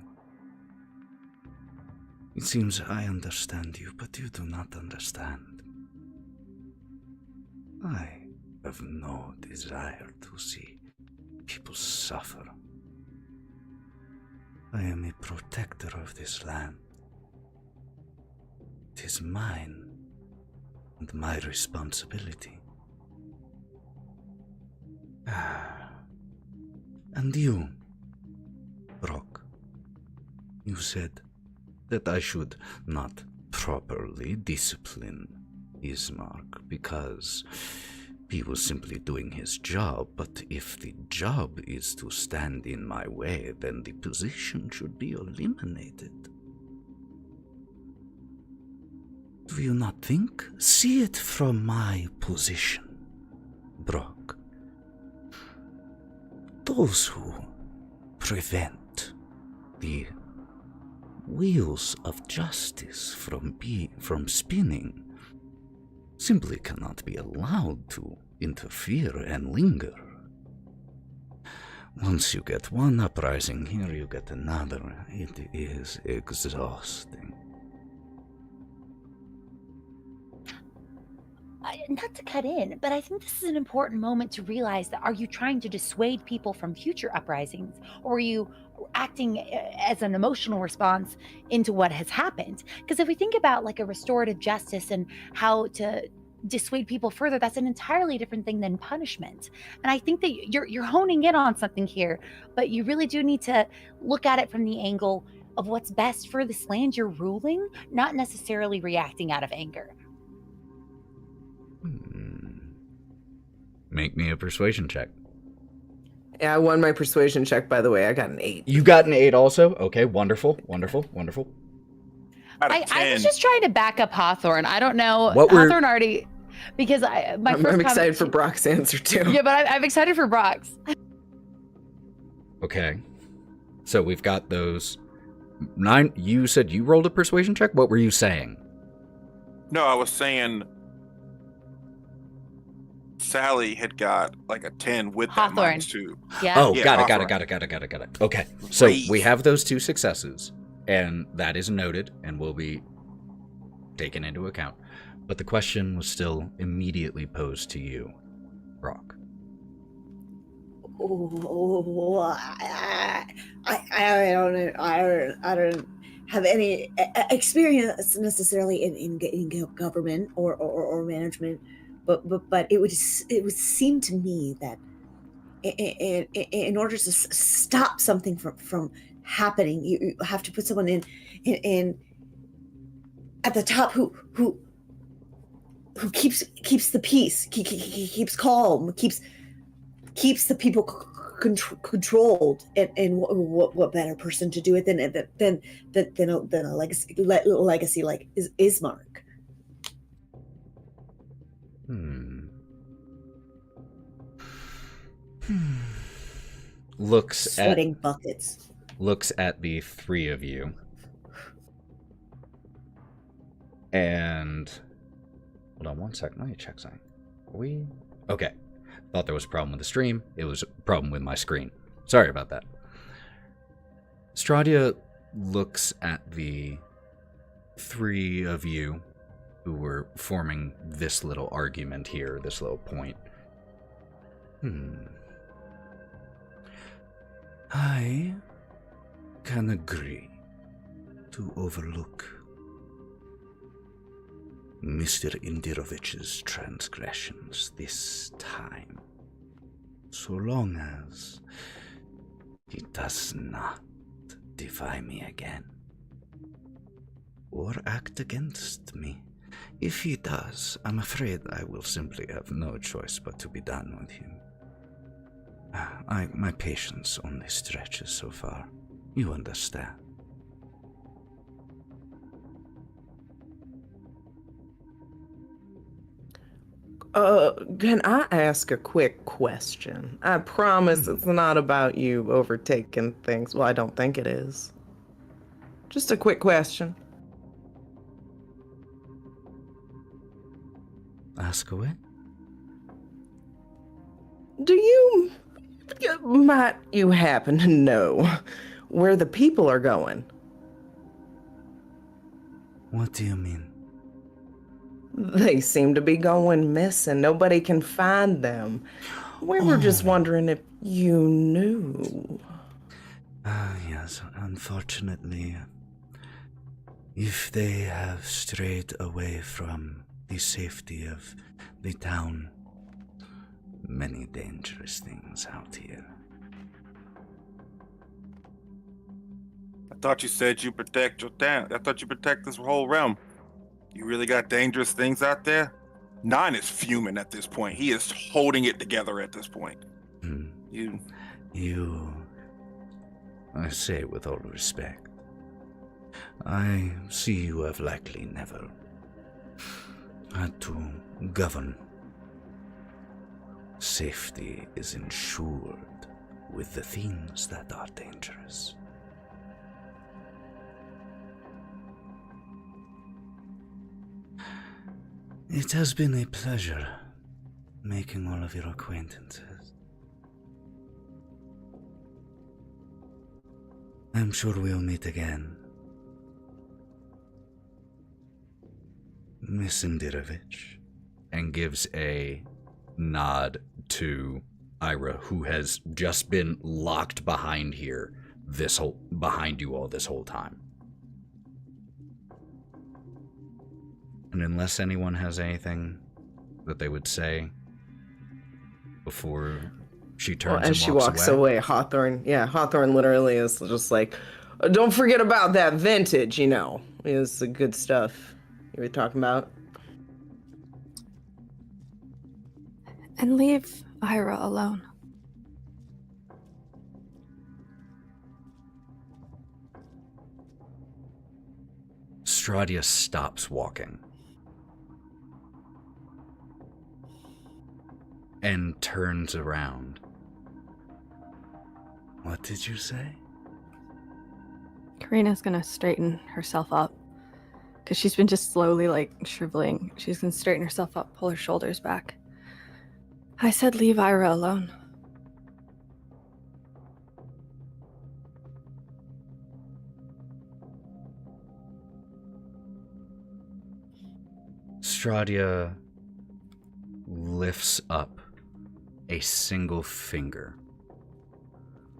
It seems I understand you, but you do not understand. I have no desire to see people suffer. I am a protector of this land. It is mine and my responsibility. And you, Brawk, you said that I should not properly discipline Ismark because he was simply doing his job, but if the job is to stand in my way, then the position should be eliminated. Do you not think? See it from my position, Brawk. Those who prevent the wheels of justice from spinning simply cannot be allowed to interfere and linger. Once you get one uprising here, you get another. It is exhausting. Not to cut in, but I think this is an important moment to realize that are you trying to dissuade people from future uprisings, or are you acting as an emotional response into what has happened? Because if we think about a restorative justice and how to dissuade people further, that's an entirely different thing than punishment. And I think that you're honing in on something here, but you really do need to look at it from the angle of what's best for this land you're ruling, not necessarily reacting out of anger. Make me a persuasion check. Yeah, I won my persuasion check, by the way. I got an 8. You got an 8 also? Okay, wonderful, wonderful, wonderful. I was just trying to back up Hawthorne. I don't know. What were- Hawthorne already, because I'm excited for Brawk's answer, too. Yeah, but I'm excited for Brawk's. Okay. So we've got those 9. You said you rolled a persuasion check? What were you saying? No, I was saying Sally had got like a 10 with that Hawthorne. minus 2. Yeah. Oh, Yeah, got Hawthorne. it. Okay. So Great. we have those 2 successes, and that is noted and will be taken into account. But the question was still immediately posed to you, Brawk. I don't know. I don't have any experience necessarily in government or management, but it would seem to me that in order to stop something from happening, you have to put someone in at the top who keeps the peace, keeps calm, keeps the people controlled, and what better person to do it than a legacy like Ismark. Sweating buckets. Looks at the 3 of you, and hold on one second. Let me check something. Okay? Thought there was a problem with the stream. It was a problem with my screen. Sorry about that. Stradia looks at the 3 of you who were forming this little argument here, this little point. I can agree to overlook Mr. Indirovich's transgressions this time, so long as he does not defy me again or act against me. If he does, I'm afraid I will simply have no choice but to be done with him. My patience only stretches so far. You understand. Can I ask a quick question? I promise it's not about you overtaking things. Well, I don't think it is. Just a quick question. Ask away. Might you happen to know where the people are going? What do you mean? They seem to be going missing. Nobody can find them. We were just wondering if you knew. Yes, unfortunately, if they have strayed away from the safety of the town, many dangerous things out here. I thought you said you protect your town. I thought you protect this whole realm. You really got dangerous things out there? Nyne is fuming at this point. He is holding it together at this point. I say with all respect, I see you have likely never had to govern. Safety is ensured with the things that are dangerous. It has been a pleasure making all of your acquaintances. I'm sure we'll meet again. Miss Indirovich, and gives a nod to Ira, who has just been locked behind here, behind you all this whole time. And unless anyone has anything that they would say before she turns Well, and as she walks away, Hawthorne literally is just like, don't forget about that vintage, It's the good stuff you were talking about. And leave Ira alone. Strahd stops walking and turns around. What did you say? Karina's gonna straighten herself up. Because she's been just slowly, shriveling. She's gonna straighten herself up, pull her shoulders back. I said leave Ira alone. Strahd lifts up a single finger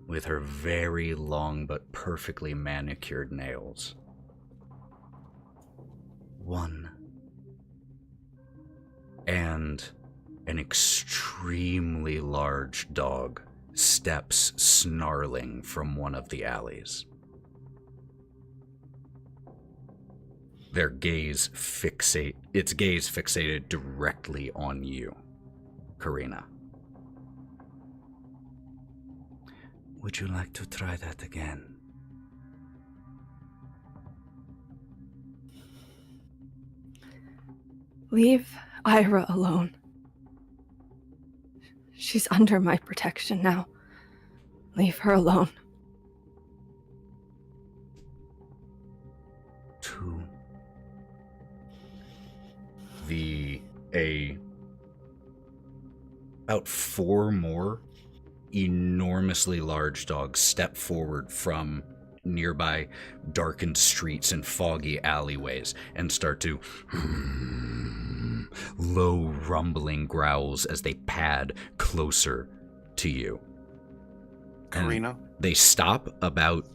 with her very long but perfectly manicured nails. One. And an extremely large dog steps snarling from one of the alleys. Its gaze fixated directly on you, Karina. Would you like to try that again? Leave Ira alone. She's under my protection now. Leave her alone. 2. About 4 more enormously large dogs step forward from nearby darkened streets and foggy alleyways and start to low rumbling growls as they pad closer to you. Karina? And they stop about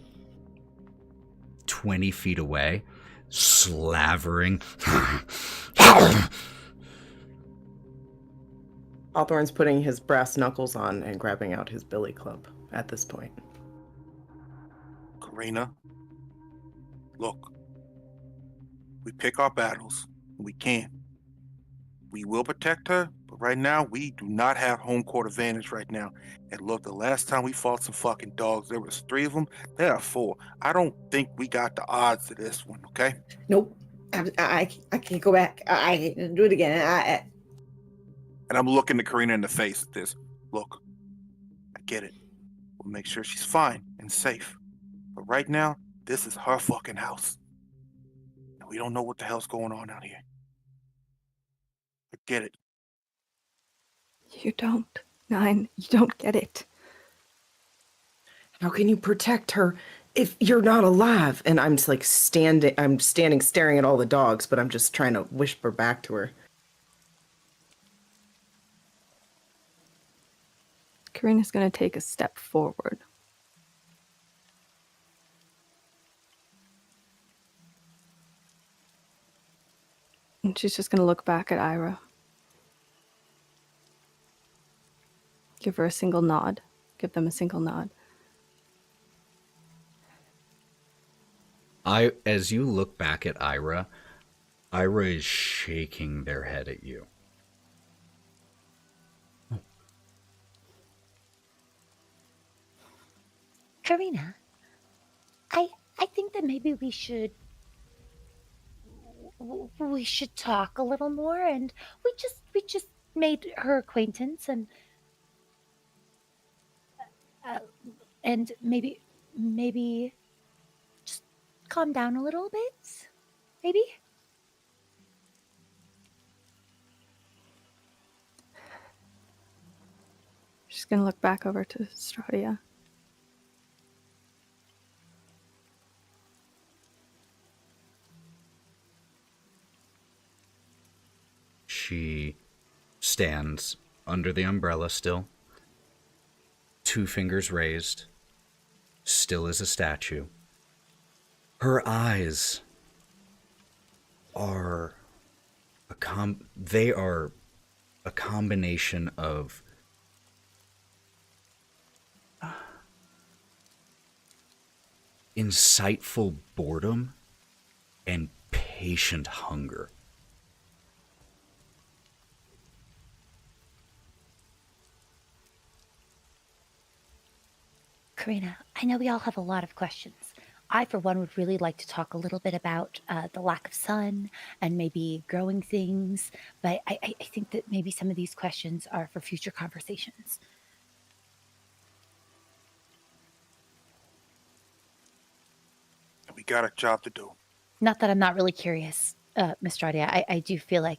20 feet away, slavering. Hawthorne's putting his brass knuckles on and grabbing out his billy club at this point. Karina, look, we pick our battles. We can. We will protect her, but right now, we do not have home court advantage right now. And look, the last time we fought some fucking dogs, there was 3 of them. There are 4. I don't think we got the odds to this one, okay? Nope. I can't go back. I can do it again. And I'm looking at Karina in the face at this. Look, I get it. We'll make sure she's fine and safe. But right now, this is her fucking house. And we don't know what the hell's going on out here. I get it. You don't, Nyne. You don't get it. How can you protect her if you're not alive? And I'm just like standing staring at all the dogs, but I'm just trying to whisper back to her. Karina's gonna take a step forward. And she's just gonna look back at Ira. Give her a single nod. Give them a single nod. As you look back at Ira is shaking their head at you. Karina, I think that maybe we should talk a little more, and we just made her acquaintance, and maybe just calm down a little bit, maybe. She's gonna look back over to Strahd. She stands under the umbrella still, 2 fingers raised, still as a statue. Her eyes are they are a combination of insightful boredom and patient hunger. Karina, I know we all have a lot of questions. I, for one, would really like to talk a little bit about the lack of sun and maybe growing things, but I think that maybe some of these questions are for future conversations. We got a job to do. Not that I'm not really curious, Miss Stradia. I do feel like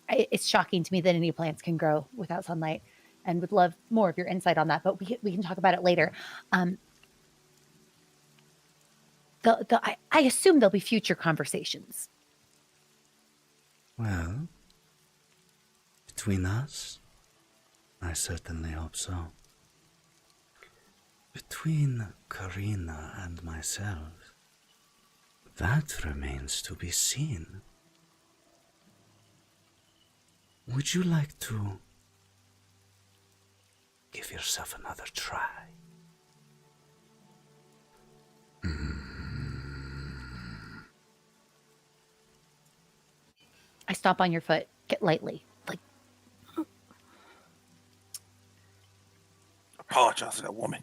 it's shocking to me that any plants can grow without sunlight, and would love more of your insight on that, but we can talk about it later. I assume there'll be future conversations. Well, between us, I certainly hope so. Between Karina and myself, that remains to be seen. Would you like to give yourself another try? I stomp on your foot, get lightly. Like, Apologize to that woman.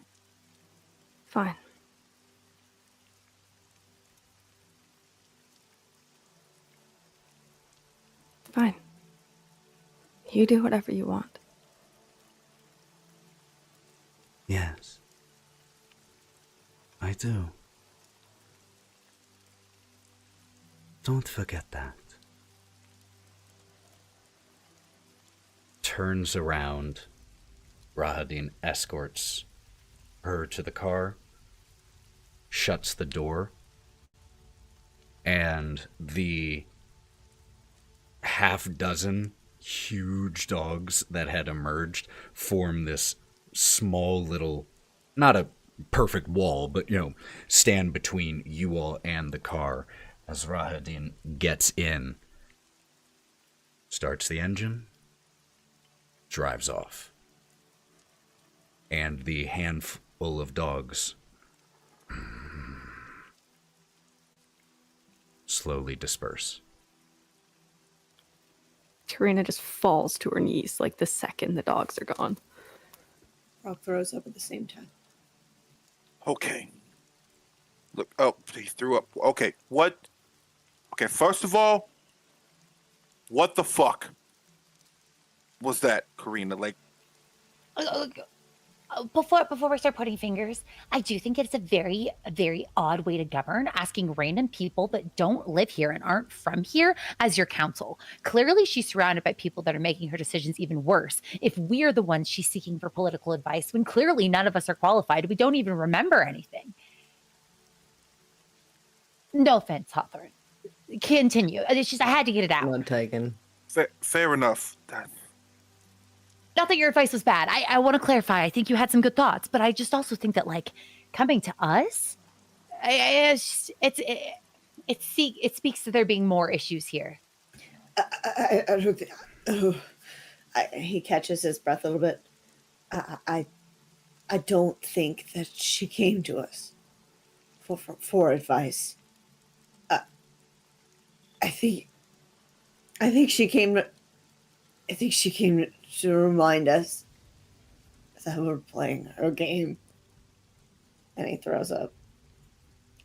Fine. Fine. You do whatever you want. Yes, I do. Don't forget that. Turns around. Rahadin escorts her to the car, shuts the door, and the half dozen huge dogs that had emerged form this small little, not a perfect wall, but, stand between you all and the car as Rahadin gets in, starts the engine, drives off. And the handful of dogs slowly disperse. Karina just falls to her knees like the second the dogs are gone. Brawk throws up at the same time. Okay. Look, oh, he threw up. Okay, what? Okay, first of all, what the fuck was that, Karina? Like, before we start pointing fingers, I do think it's a very, very odd way to govern, asking random people that don't live here and aren't from here as your counsel. Clearly, she's surrounded by people that are making her decisions even worse. If we're the ones she's seeking for political advice, when clearly none of us are qualified, we don't even remember anything. No offense, Hawthorne. Continue. It's just I had to get it out. None taken. fair enough. Not that your advice was bad. I want to clarify. I think you had some good thoughts, but I just also think that, like, coming to us, it speaks to there being more issues here. I don't think. He catches his breath a little bit. I don't think that she came to us for advice. I think she came. I think she came to remind us that we're playing our game. And he throws up.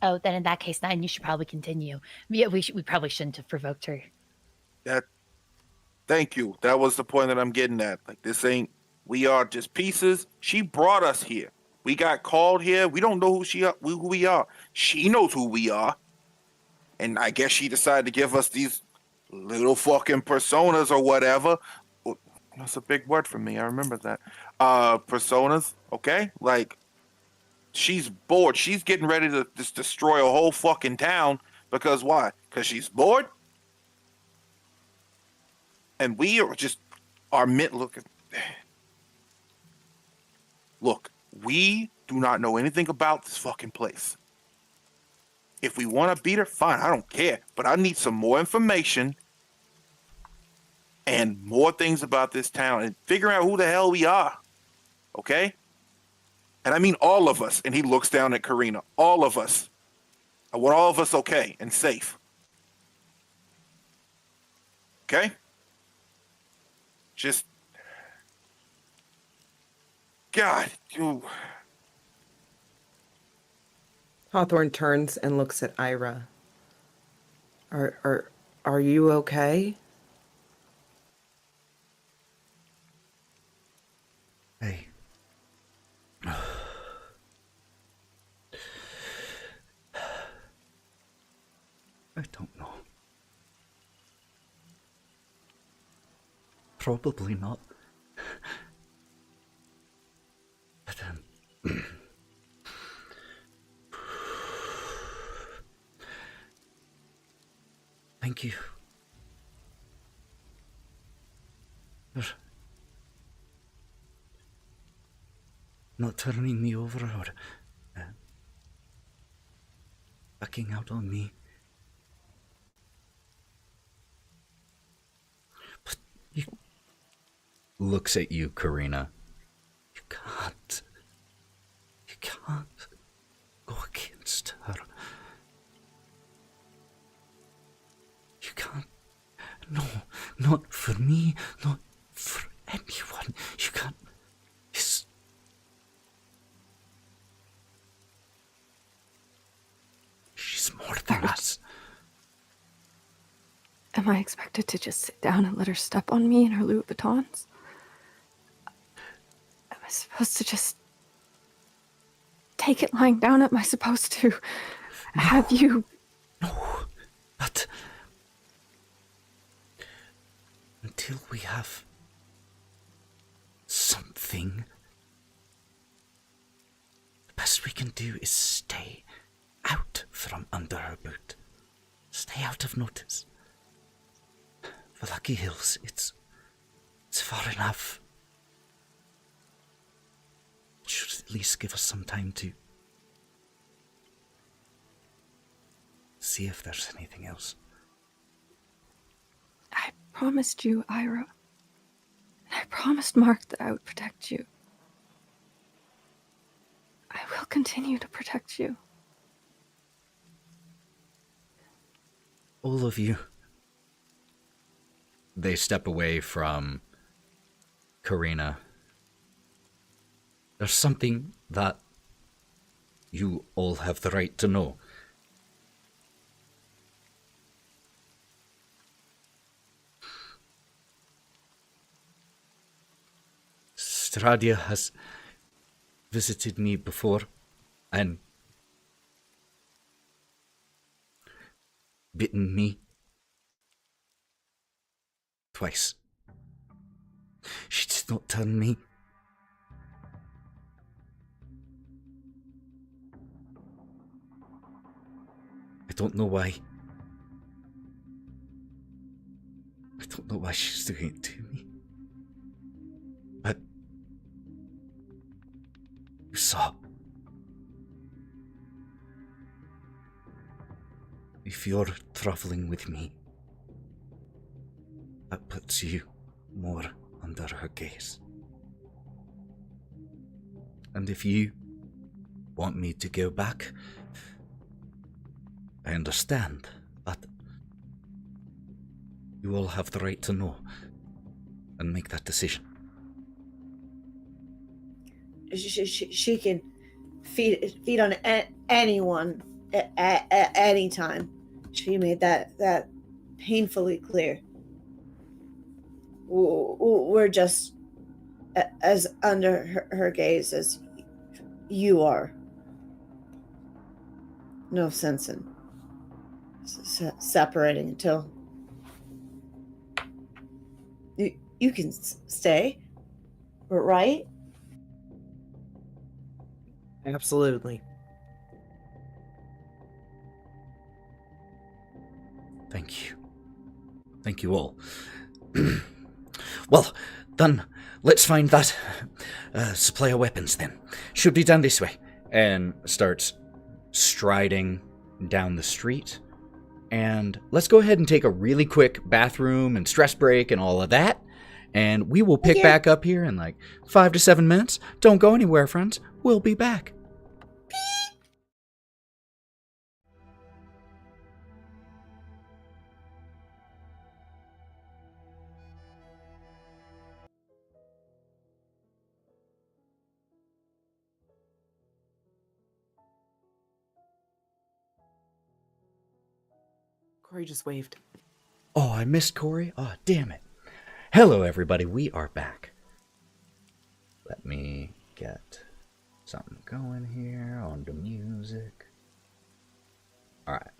Oh, then in that case, Nyne, you should probably continue. Yeah, we probably shouldn't have provoked her. Thank you. That was the point that I'm getting at. Like, this ain't. We are just pieces. She brought us here. We got called here. We don't know who we are. She knows who we are. And I guess she decided to give us these little fucking personas or whatever. That's a big word for me. I remember that. Personas, okay? Like, she's bored. She's getting ready to just destroy a whole fucking town. Because why? Because she's bored? And we are just Look, we do not know anything about this fucking place. If we want to beat her, fine, I don't care. But I need some more information and more things about this town and figuring out who the hell we are. Okay? And I mean all of us. And he looks down at Karina. All of us. I want all of us okay and safe. Okay? Just... God, you... Hawthorne turns and looks at Ira. Are you okay? Hey. I don't know. Probably not. But thank you. For not turning me over or backing out on me. But you... Looks at you, Karina. You can't go against her. You can't. No, not for me, not for anyone. You can't. She's more than us. Am I expected to just sit down and let her step on me in her Louis Vuittons? Am I supposed to just take it lying down? Am I supposed to have you... No, but until we have something, the best we can do is stay out from under her boot. Stay out of notice. For Lucky Hills, it's far enough. It should at least give us some time to see if there's anything else. I promised you, Ira. And I promised Mark that I would protect you. I will continue to protect you. All of you. They step away from Karina. There's something that you all have the right to know. Stradia has visited me before and bitten me twice. She did not turn me. I don't know why. I don't know why she's doing it to me. But you saw. If you're traveling with me, that puts you more under her gaze. And if you want me to go back, I understand, but you all have the right to know and make that decision. She can feed on anyone at any time. She made that painfully clear. We're just as under her gaze as you are. No sense in separating until you can stay, right? Absolutely. Thank you. Thank you all. Well, then, let's find that supply of weapons then. Should be done this way. And starts striding down the street and let's go ahead and take a really quick bathroom and stress break and all of that. And we will pick back up here in like 5 to 7 minutes. Don't go anywhere, friends. We'll be back. Corey just waved. Oh, I missed Corey? Oh, damn it. Hello, everybody. We are back. Let me get something going here on the music. All right.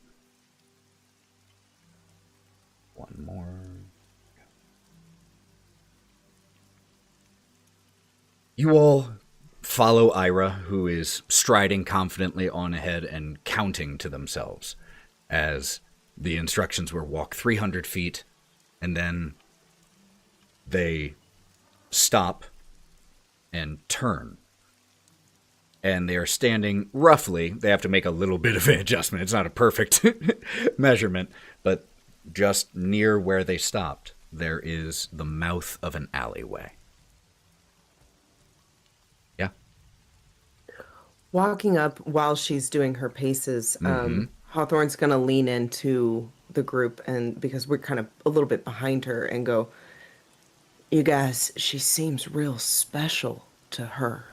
One more. You all follow Ira, who is striding confidently on ahead and counting to themselves as the instructions were walk 300 feet, and then they stop and turn. And they are standing roughly, they have to make a little bit of an adjustment. It's not a perfect measurement, but just near where they stopped, there is the mouth of an alleyway. Yeah. Walking up while she's doing her paces, Hawthorne's going to lean into the group, and because we're kind of a little bit behind her, and go, "You guys, she seems real special to her.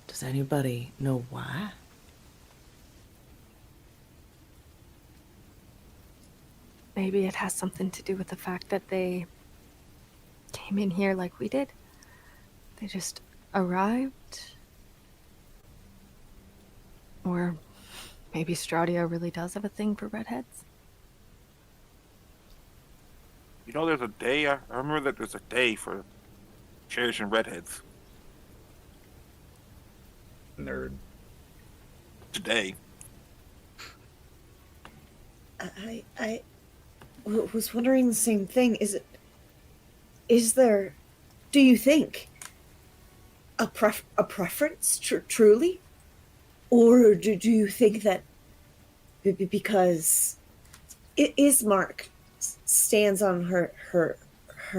Does anybody know why?" Maybe it has something to do with the fact that they came in here like we did. They just arrived. Or maybe Strahd really does have a thing for redheads. You know, there's a day, I remember that there's a day for cherishing redheads. Nerd. Today. I was wondering the same thing. Is there, do you think, a preference, truly? Or do you think that because Ismark stands on her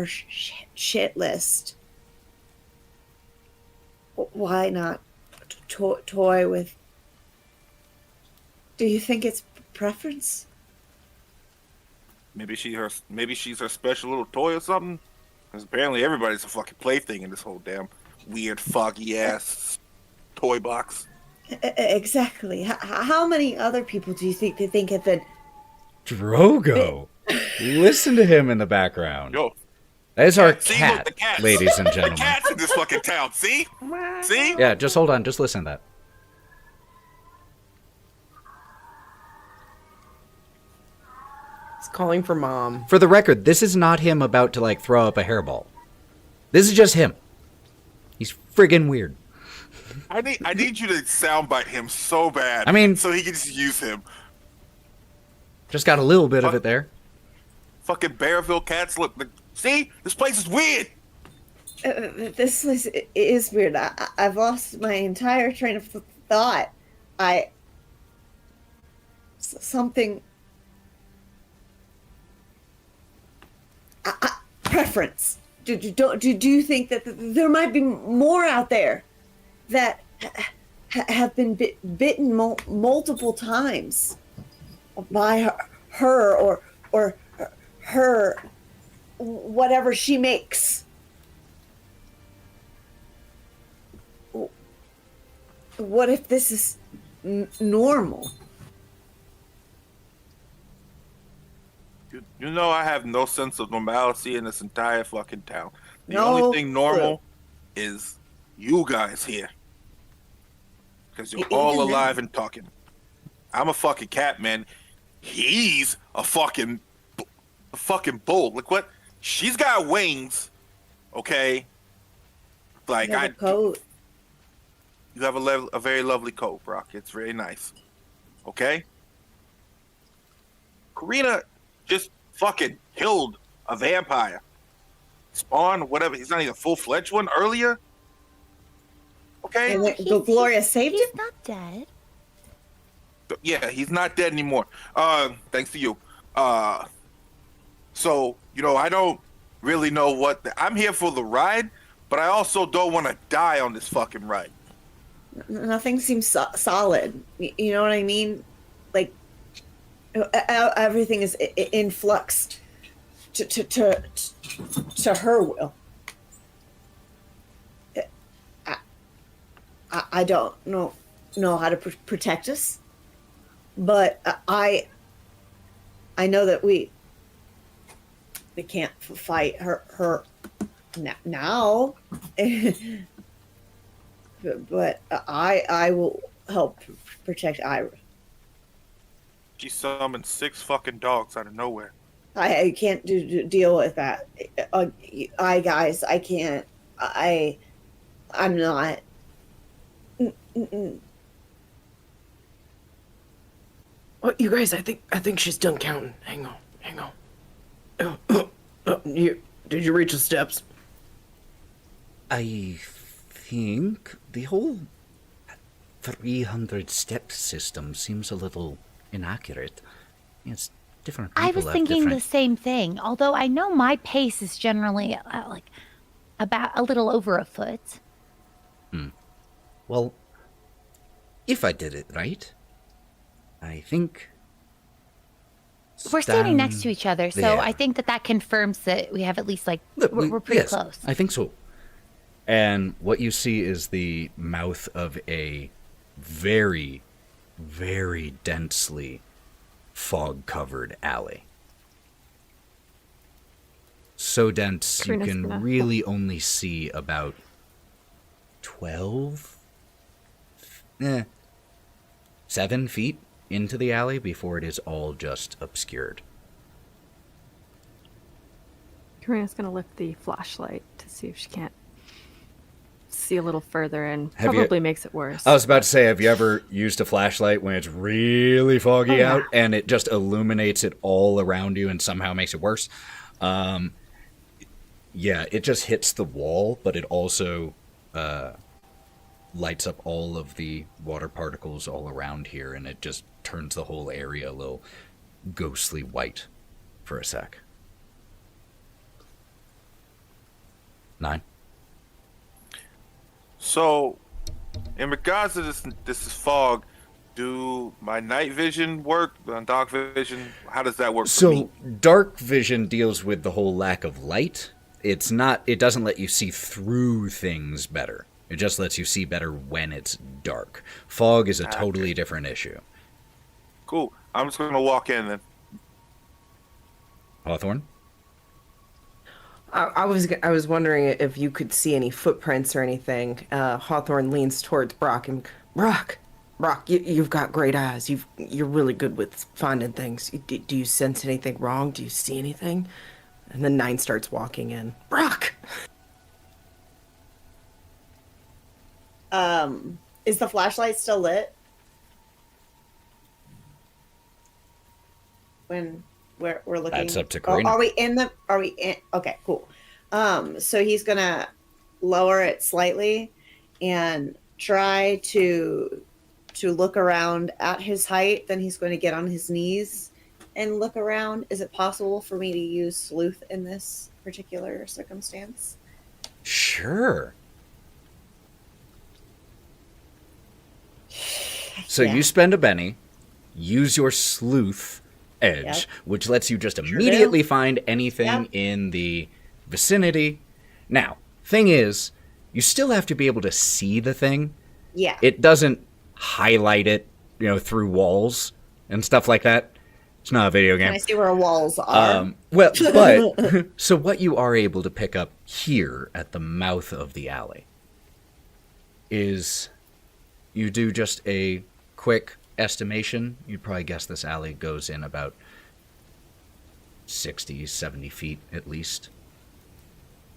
shit list, why not toy with? Do you think it's preference? Maybe she's her special little toy or something. Because apparently everybody's a fucking plaything in this whole damn weird foggy ass toy box. Exactly. How many other people do you think they think have been? Drogo. Listen to him in the background. Yo, That is our see, cat, look, the cats. ladies and The gentlemen. cats in this fucking town. See? See? Yeah, just hold on. Just listen to that. He's calling for mom. For the record, this is not him about to, like, throw up a hairball. This is just him. He's friggin' weird. I need you to soundbite him so bad. I mean- so he can just use him. Just got a little bit of it there. Fucking Bearville cats. Look, see? This place is weird. This place is weird. I've lost my entire train of thought. Something. Preference. Do you think that there might be more out there that have been bitten multiple times by her or her whatever she makes? What if this is normal? You know I have no sense of normalcy in this entire fucking town. The No only thing normal clue. is you guys here. Because you're Even all then. alive and talking. I'm a fucking cat, man. He's a fucking bull. Look what? She's got wings. Okay? Like, You have a coat. You have a very lovely coat, Brawk. It's very nice. Okay? Karina just fucking killed a vampire. Spawn, whatever. He's not even a full-fledged one earlier. Okay? And the Gloria saved him? He's not dead. Yeah, he's not dead anymore. Thanks to you. So, I don't really know I'm here for the ride, but I also don't want to die on this fucking ride. Nothing seems solid. You know what I mean? Like everything is in flux to her will. I don't know how to protect us, but I know that we can't fight her now. But I will help protect Ira. She summoned 6 fucking dogs out of nowhere. I can't deal with that. Guys, I can't. I'm not. Well, you guys, I think she's done counting. Hang on. Did you reach the steps? I think the whole 300 step system seems a little inaccurate. It's different people I was have thinking different... the same thing, although I know my pace is generally like about a little over a foot. Well, if I did it right, I think... We're standing next to each other, so there. I think that confirms that we have at least, like, we're pretty yes, close. I think so. And what you see is the mouth of a very, very densely fog-covered alley. So dense Karina's you can gonna- really only see about 7 feet into the alley before it is all just obscured. Karina's gonna lift the flashlight to see if she can't see a little further, and Have you- probably makes it worse. I was about to say, have you ever used a flashlight when it's really foggy Oh, yeah. out and it just illuminates it all around you and somehow makes it worse? Yeah, it just hits the wall, but it also lights up all of the water particles all around here, and it just turns the whole area a little ghostly white for a sec. Nyne? So, in regards to this is fog, do my night vision work? Dark vision? How does that work for me? So, dark vision deals with the whole lack of light. It doesn't let you see through things better. It just lets you see better when it's dark. Fog is a totally different issue. Cool. I'm just going to walk in then. Hawthorne? I was wondering if you could see any footprints or anything. Hawthorne leans towards Brawk and Brawk, you've got great eyes. You're really good with finding things. Do you sense anything wrong? Do you see anything? And then Nyne starts walking in. Brawk! Is the flashlight still lit? When we're looking. That's up to Karina. Are we in? Okay, cool. So he's gonna lower it slightly and try to look around at his height. Then he's going to get on his knees and look around. Is it possible for me to use sleuth in this particular circumstance? Sure. So Yeah. you spend a Benny, use your sleuth edge, Yep. which lets you just do. immediately find anything Yep. in the vicinity. Now, thing is, you still have to be able to see the thing. Yeah. It doesn't highlight it, through walls and stuff like that. It's not a video game. Can I see where walls are? Well, but so what you are able to pick up here at the mouth of the alley is you do just a quick estimation. You'd probably guess this alley goes in about 60, 70 feet at least.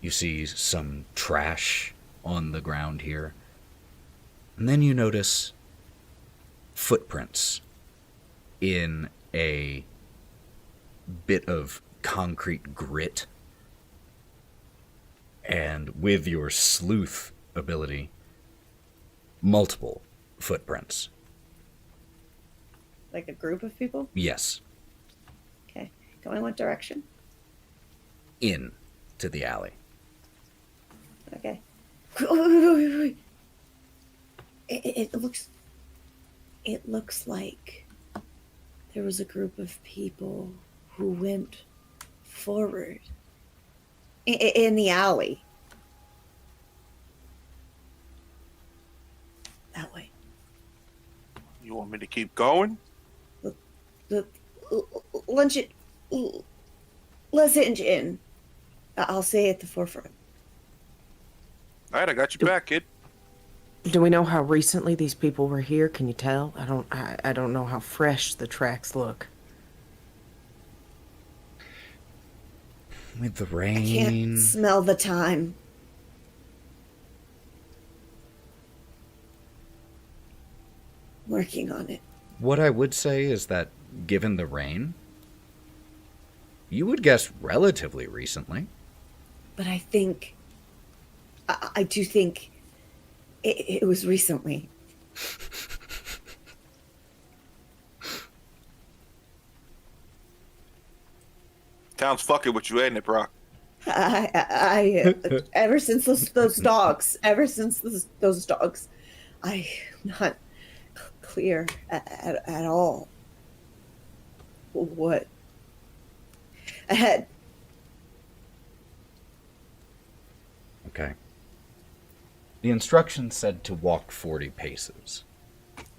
You see some trash on the ground here. And then you notice footprints in a bit of concrete grit. And with your sleuth ability, multiple footprints. Like a group of people? Yes. Okay. Going what direction? In to the alley. Okay. Wait. It looks like there was a group of people who went forward in the alley. That way. You want me to keep going? Let's hinge in. I'll say at the forefront. All right, I got your back, kid. Do we know how recently these people were here? Can you tell? I don't know how fresh the tracks look. With the I rain. can't smell the time. Working on it. What I would say is that, given the rain, you would guess relatively recently. But I think... I do think it was recently. Town's fucking with you, ain't it, Brawk? I ever since those dogs, I'm not clear at all what ahead. Okay. The instructions said to walk 40 paces.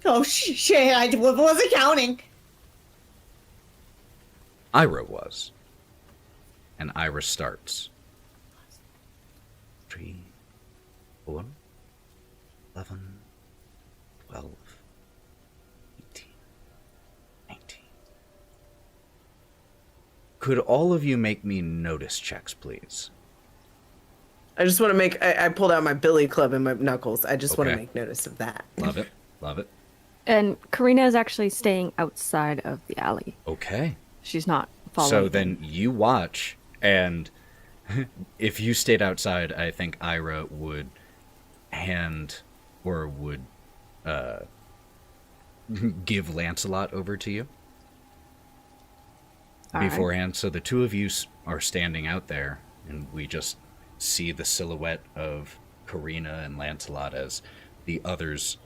Oh shit! I wasn't counting. Ira was. And Ira starts. 3, 4, 11, 12, 18, 19. Could all of you make me notice checks, please? I just want to make... I pulled out my billy club and my knuckles. I just want to Okay. make notice of that. Love it. Love it. And Karina is actually staying outside of the alley. Okay. She's not following. So then you watch, and if you stayed outside, I think Ira would hand or would give Lancelot over to you All right. beforehand. So the two of you are standing out there, and we just see the silhouette of Karina and Lancelot as the others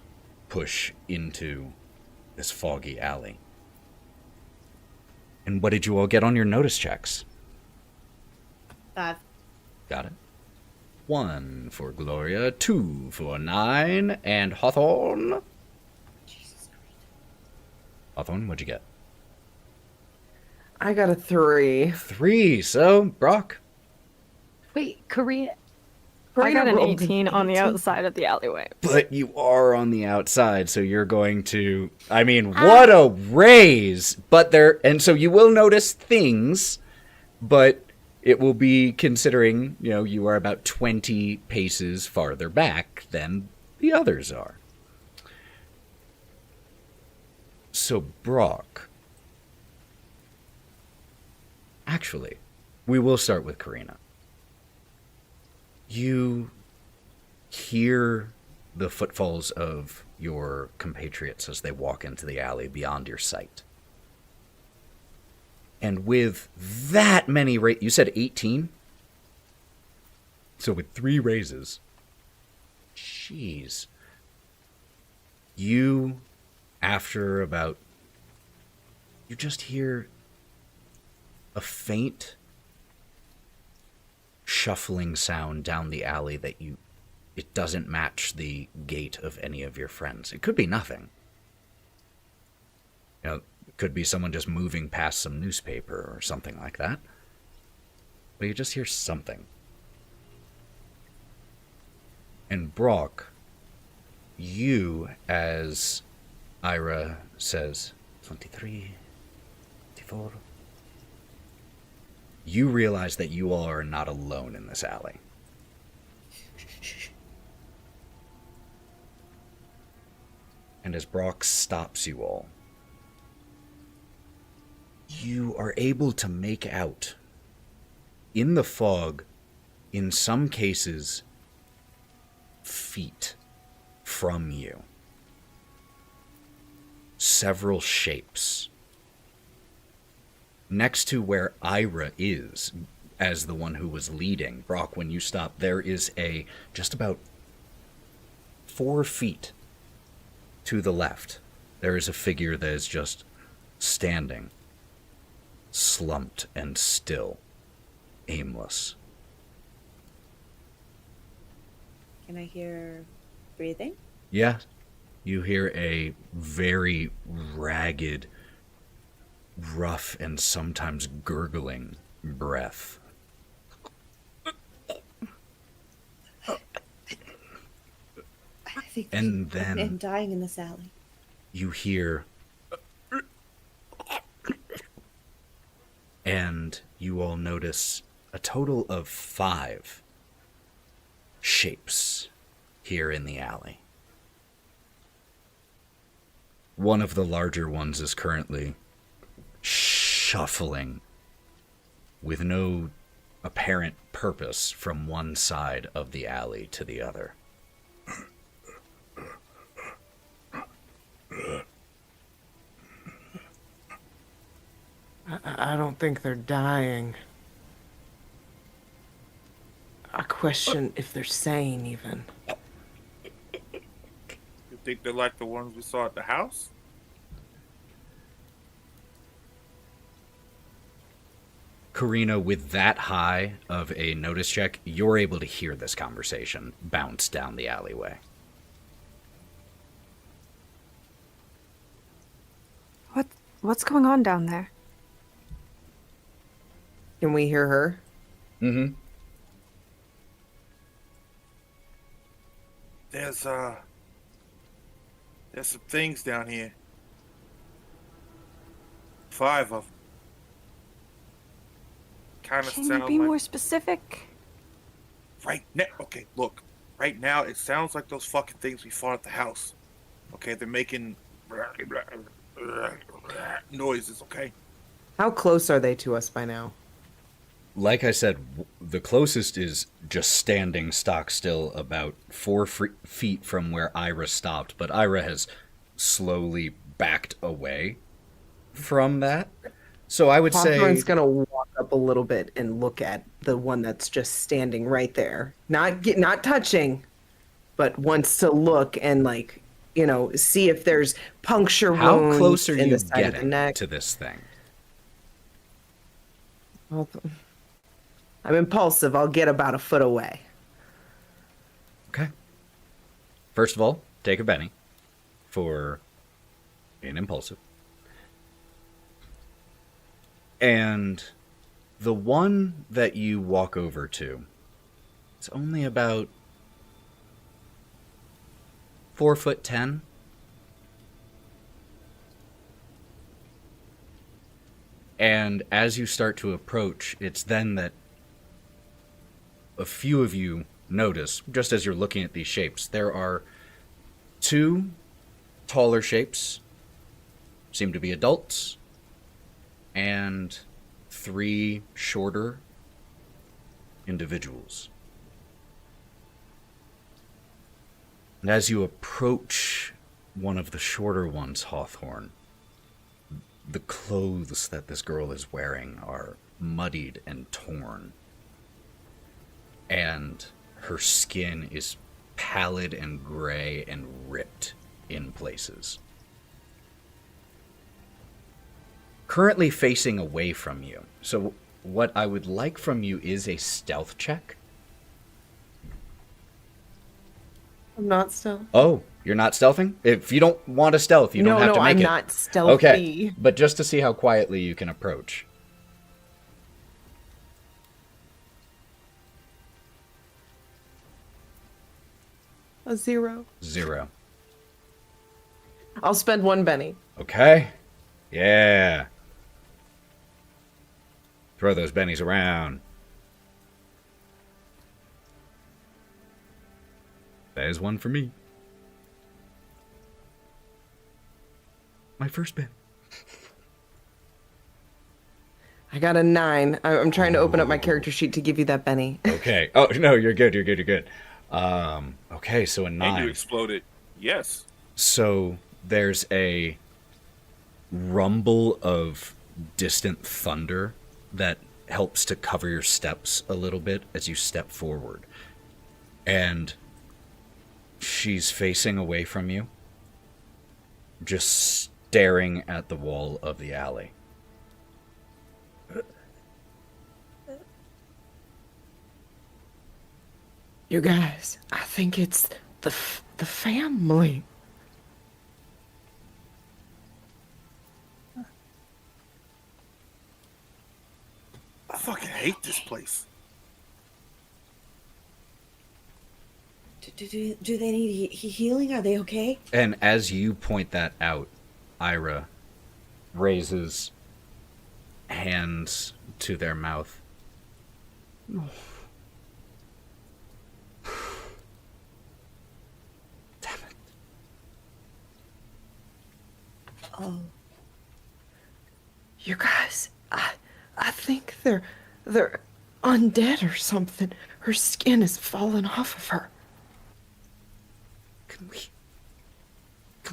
push into this foggy alley. And what did you all get on your notice checks? 5. Got it. 1 for Gloria, 2 for Nyne, and Hawthorne. Jesus Christ. Hawthorne, what'd you get? I got a 3. 3. So, Brawk. Wait, Karina. I got an rolled 18 on the outside of the alleyway. But you are on the outside, so you're going to... I mean, what a raise! But there... And so you will notice things, but it will be considering, you know, you are about 20 paces farther back than the others are. So, Brawk... Actually, we will start with Karina. You hear the footfalls of your compatriots as they walk into the alley beyond your sight. And with that many you said 18? So with 3 raises, jeez. You, after about, you just hear a faint shuffling sound down the alley that it doesn't match the gait of any of your friends. It could be nothing. You know, it could be someone just moving past some newspaper or something like that. But you just hear something. And Brawk, you, as Ira says, 23, 24, you realize that you all are not alone in this alley. And as Brawk stops you all, you are able to make out, in the fog, in some cases, feet from you. Several shapes. next to where Ira is, as the one who was leading, Brawk, when you stop, there is a just about 4 feet to the left. There is a figure that is just standing, slumped and still, aimless. Can I hear breathing? Yeah, you hear a very ragged, rough, and sometimes gurgling breath. I think And I'm then dying in this alley. you hear, and you all notice a total of 5 shapes here in the alley. One of the larger ones is currently shuffling with no apparent purpose from one side of the alley to the other. I don't think they're dying. I question if they're sane, even. You think they're like the ones we saw at the house? Karina, with that high of a notice check, you're able to hear this conversation bounce down the alleyway. What's going on down there? Can we hear her? Mm-hmm. There's some things down here. 5 of them. Kind of Can sound you be like more specific? right now. Okay, look. Right now, it sounds like those fucking things we fought at the house. Okay, they're making noises. Okay. How close are they to us by now? Like I said, the closest is just standing stock still about 4 feet from where Ira stopped, but Ira has slowly backed away from that. So I would Hawthorne's say... gonna walk up a little bit and look at the one that's just standing right there. Not touching, but wants to look and, like, you know, see if there's puncture How wounds close are in you the side of the getting neck. to this thing? I'm impulsive. I'll get about a foot away. Okay. First of all, take a Benny for being impulsive. And the one that you walk over to, it's only about 4'10". And as you start to approach, it's then that a few of you notice, just as you're looking at these shapes, there are 2 taller shapes, seem to be adults, and 3 shorter individuals. And as you approach one of the shorter ones, Hawthorne, the clothes that this girl is wearing are muddied and torn. And her skin is pallid and gray and ripped in places. Currently facing away from you. So what I would like from you is a stealth check. I'm not stealth. Oh, you're not stealthing? If you don't want a stealth, you don't have to make I'm it. not stealthy. Okay, but just to see how quietly you can approach. A 0. 0. I'll spend 1 Benny. Okay. Yeah. Throw those bennies around. That is 1 for me. My first Benny. I got a 9. I'm trying to open up my character sheet to give you that Benny. Okay. Oh, no, you're good. You're good. You're good. Okay, so a 9. And you exploded. Yes. So there's a rumble of distant thunder that helps to cover your steps a little bit as you step forward. And she's facing away from you, just staring at the wall of the alley. You guys, I think it's the family. I fucking hate this place. Do they need healing? Are they okay? And as you point that out, Ira raises hands to their mouth. Damn it. Oh. You guys, I think they're undead or something. Her skin is falling off of her. Can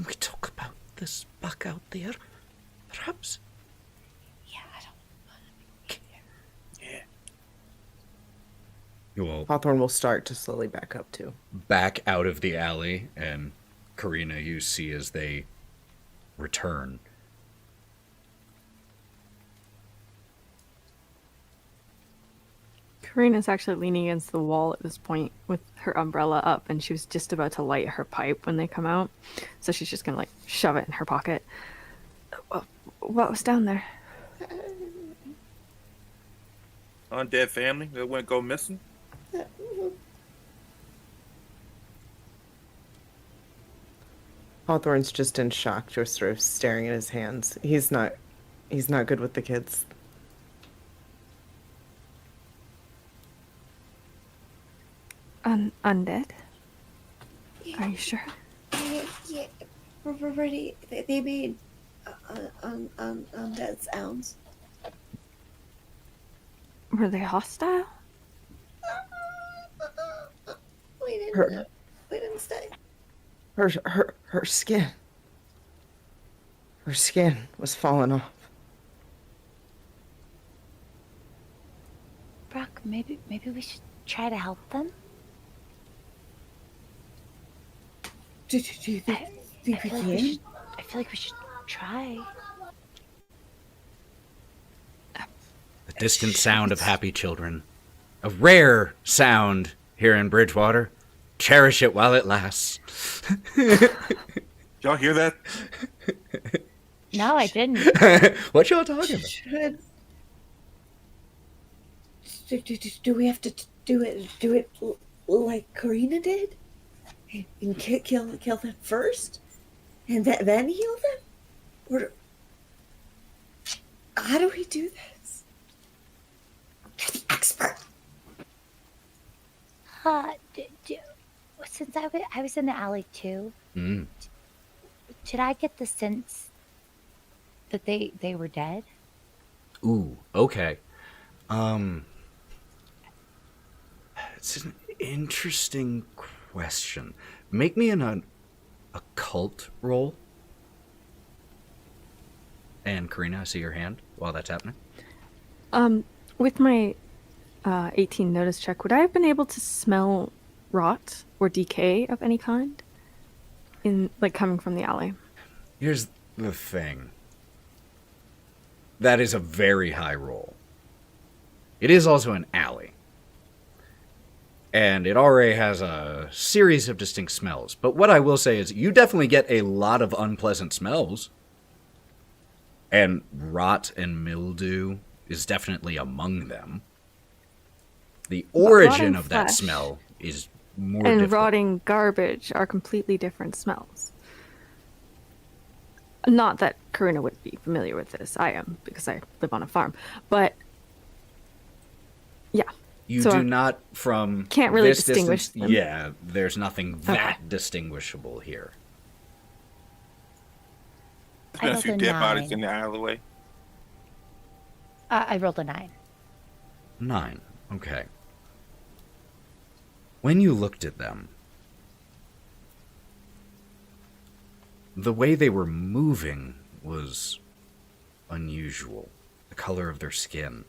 we talk about this back out there, perhaps? Yeah, I don't. Yeah. You all Hawthorne will start to slowly back up too. back out of the alley, and Karina, you see as they return. Karina's actually leaning against the wall at this point with her umbrella up, and she was just about to light her pipe when they come out. So she's just gonna like shove it in her pocket. What was down there? Undead family that went go missing. Hawthorne's just in shock, just sort of staring at his hands. He's not good with the kids. Undead? Yeah. Are you sure? Yeah. We're ready. They made undead sounds. Were they hostile? We didn't. Her- We didn't stay. Her skin. Her skin was falling off. Brawk, maybe we should try to help them. Do you think I we feel like can? I feel like we should try. The distant sound of happy children. A rare sound here in Bridgewater. Cherish it while it lasts. Y'all hear that? No, I didn't. What y'all talking about? Should... Do we have to do it like Karina did, and kill them first, and then heal them, or how do we do this? You're the expert. Since I was in the alley too, Mm. did I get the sense that they were dead? Ooh, okay. It's an interesting question. Make me an occult roll. And Karina, I see your hand while that's happening. With my 18 notice check, would I have been able to smell rot or decay of any kind in like coming from the alley? Here's the thing. That is a very high roll. It is also an alley. And it already has a series of distinct smells. But what I will say is you definitely get a lot of unpleasant smells. And rot and mildew is definitely among them. The origin rotting of that flesh smell is more And difficult. rotting garbage are completely different smells. Not that Karina would be familiar with this. I am, because I live on a farm. But yeah. You So do I not from can't really this distinguish distance, them. Yeah, there's nothing that Okay. distinguishable here. There's been a rolled few a dead bodies 9. in the alleyway. I rolled a 9. 9. Okay. When you looked at them, the way they were moving was unusual, the color of their skin.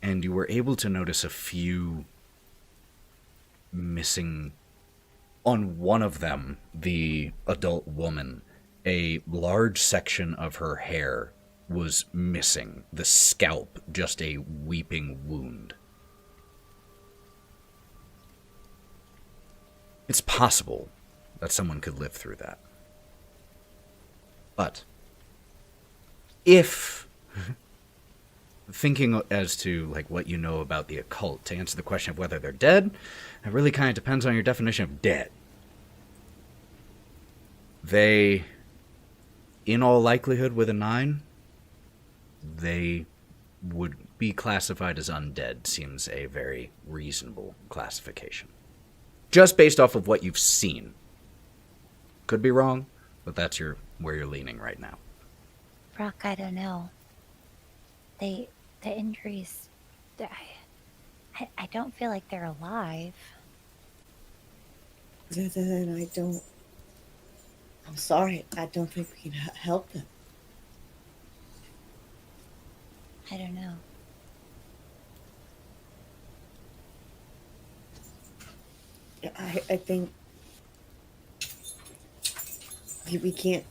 And you were able to notice a few missing. On one of them, the adult woman, a large section of her hair was missing. The scalp, just a weeping wound. It's possible that someone could live through that. But if thinking as to like what you know about the occult, to answer the question of whether they're dead, it really kind of depends on your definition of dead. They, in all likelihood with a 9, they would be classified as undead. Seems a very reasonable classification. Just based off of what you've seen. Could be wrong, but that's where you're leaning right now. Brawk, I don't know. The injuries, I don't feel like they're alive. Then I don't. I'm sorry. I don't think we can help them. I don't know. I think we can't.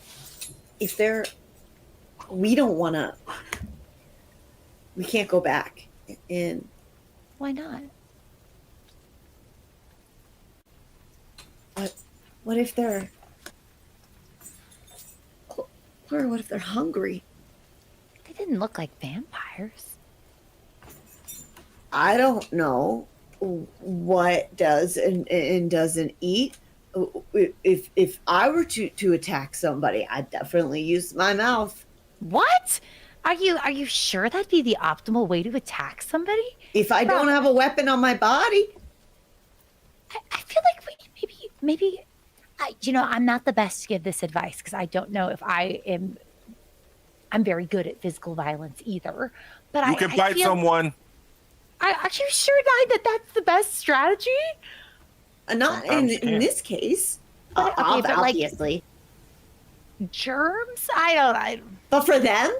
If they're, we don't want to. We can't go back. And Why not? what if they're? Or what if they're hungry? They didn't look like vampires. I don't know what does and doesn't eat. If I were to attack somebody, I'd definitely use my mouth. What? Are you sure that'd be the optimal way to attack somebody? If I don't have a weapon on my body. I feel like maybe I'm not the best to give this advice because I don't know if I'm very good at physical violence either. But You can bite someone. Are you sure, Nyne, that's the best strategy? Not in this case. But Obviously. Germs? I don't. But for them,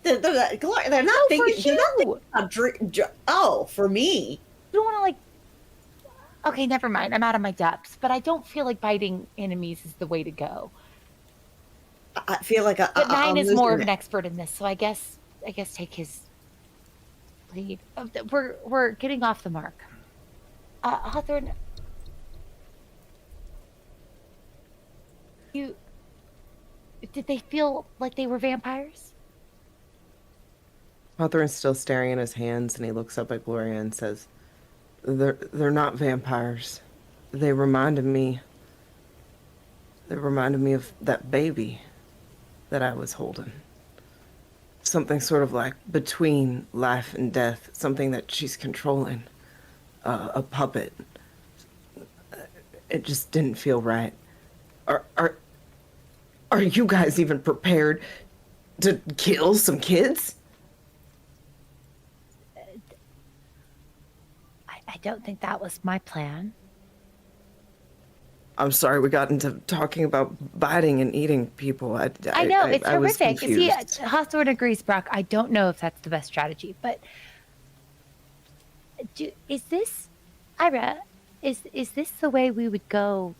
they're not thinking. For me. You don't want to Okay, never mind. I'm out of my depths, but I don't feel like biting enemies is the way to go. I feel like but Nyne is more of an expert in this, so I guess take his lead. We're getting off the mark. Hawthorne, did they feel like they were vampires? Hawthorne's still staring at his hands, and he looks up at Gloria and says, They're not vampires. They reminded me of that baby that I was holding. Something sort of like between life and death, something that she's controlling. A puppet. It just didn't feel right. Are you guys even prepared to kill some kids? I don't think that was my plan. I'm sorry, we got into talking about biting and eating people. I know, it's I was horrific. confused. Hawthorne agrees, Brawk. I don't know if that's the best strategy, but is this, Ira, is this the way we would go?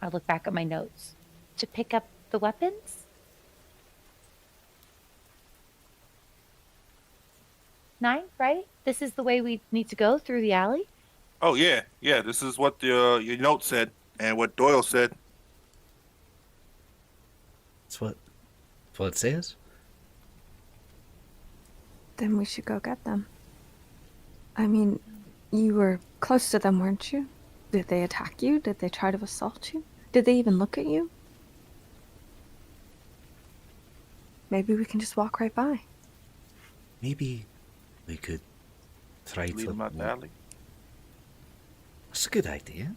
I'll look back at my notes to pick up the weapons. Nyne, right? This is the way we need to go through the alley? Oh, yeah. Yeah, this is what your note said and what Doyle said. That's what it says. Then we should go get them. I mean, you were close to them, weren't you? Did they attack you? Did they try to assault you? Did they even look at you? Maybe we can just walk right by. Maybe we could try Leave them out the alley. That's a good idea.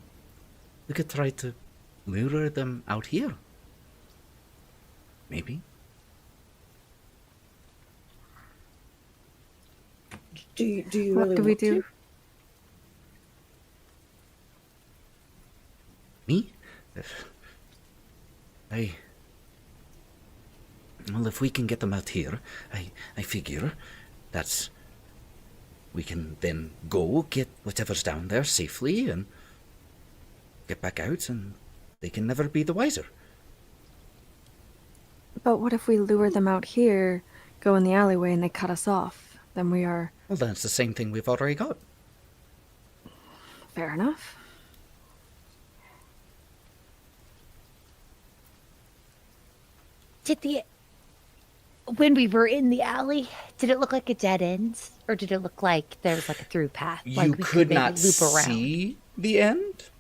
We could try to lure them out here. Maybe. Do you What really do we want do? to? Me? Well, if we can get them out here, I figure that's... we can then go get whatever's down there safely and get back out, and they can never be the wiser. But what if we lure them out here, go in the alleyway, and they cut us off? Then we are... Well, that's the same thing we've already got. Fair enough. When we were in the alley, did it look like a dead end? Or did it look like there was like a through path? You Like we could maybe not loop around? see the end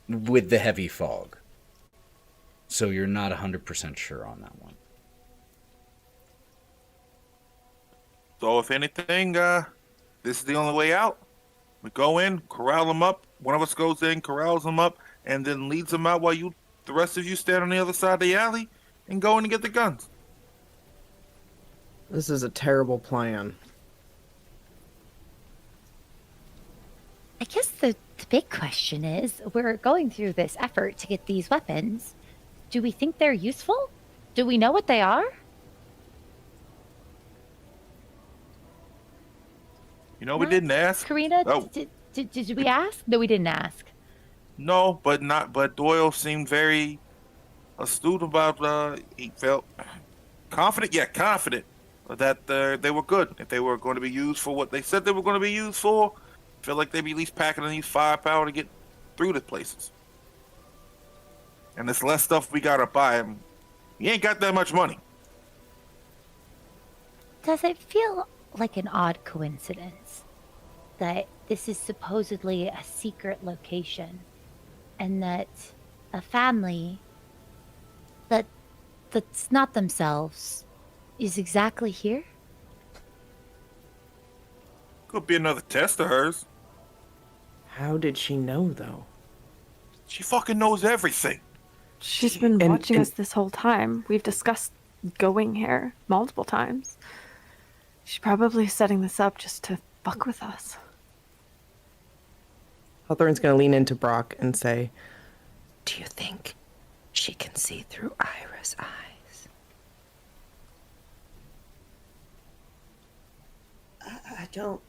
with the heavy fog. So you're not 100% sure on that one. So if anything, this is the only way out. We go in, corral them up. One of us goes in, corrals them up, and then leads them out while the rest of you stand on the other side of the alley and go in and get the guns. This is a terrible plan. I guess the big question is, we're going through this effort to get these weapons. Do we think they're useful? Do we know what they are? You know, we didn't ask. Karina, Oh. did we ask? No, we didn't ask. No, but Doyle seemed very astute about, he felt confident that they were good. If they were going to be used for what they said they were going to be used for, feel like they'd be at least packing enough firepower to get through the places. And there's less stuff we gotta buy. You ain't got that much money. Does it feel like an odd coincidence that this is supposedly a secret location and that a family that's not themselves is exactly here? Could be another test of hers. How did she know, though? She fucking knows everything. She's been And- watching and- us this whole time. We've discussed going here multiple times. She's probably setting this up just to fuck with us. Hawthorne's going to lean into Brawk and say, "Do you think she can see through Ira's eyes?" I don't.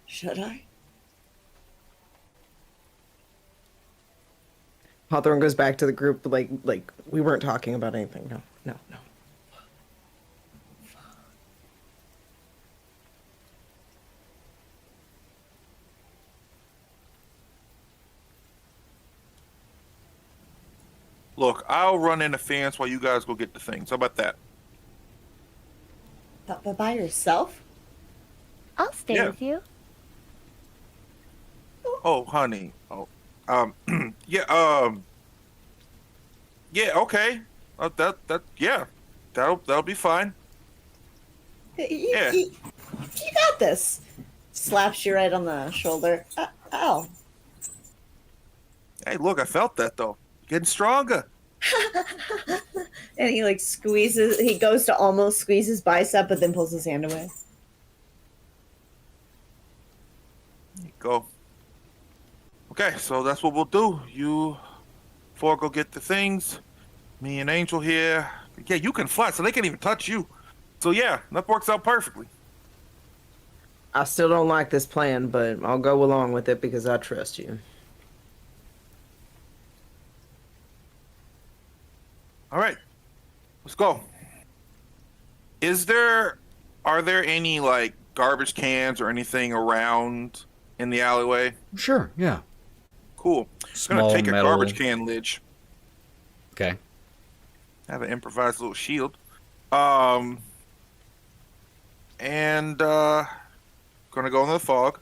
Should I? Hawthorne goes back to the group like we weren't talking about anything. No. Look, I'll run interference while you guys go get the things. How about that? But by yourself? I'll stay Yeah. with you. Oh, honey. Oh, yeah. Yeah. Okay. That'll be fine. Yeah. You got this. Slaps you right on the shoulder. Ow. Hey, look, I felt that though. Getting stronger. And he like squeezes, he goes to almost squeeze his bicep, but then pulls his hand away. There you go. Okay, so that's what we'll do. You four go get the things. Me and Angel here. Yeah, you can fly, so they can't even touch you. So yeah, that works out perfectly. I still don't like this plan, but I'll go along with it because I trust you. All right, let's go. Are there any like garbage cans or anything around in the alleyway? Sure, yeah. Cool. I'm Small gonna take metal. a garbage can lid. Okay. Have an improvised little shield. And gonna go in the fog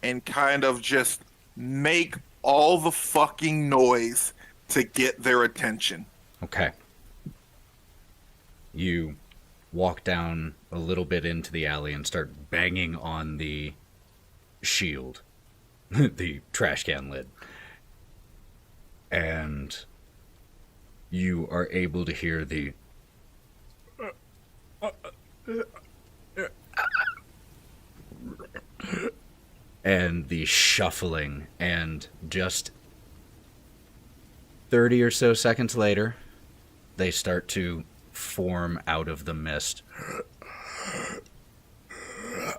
and kind of just make all the fucking noise to get their attention. Okay. You walk down a little bit into the alley and start banging on the shield, the trash can lid. And you are able to hear the and the shuffling, and just 30 or so seconds later, they start to form out of the mist.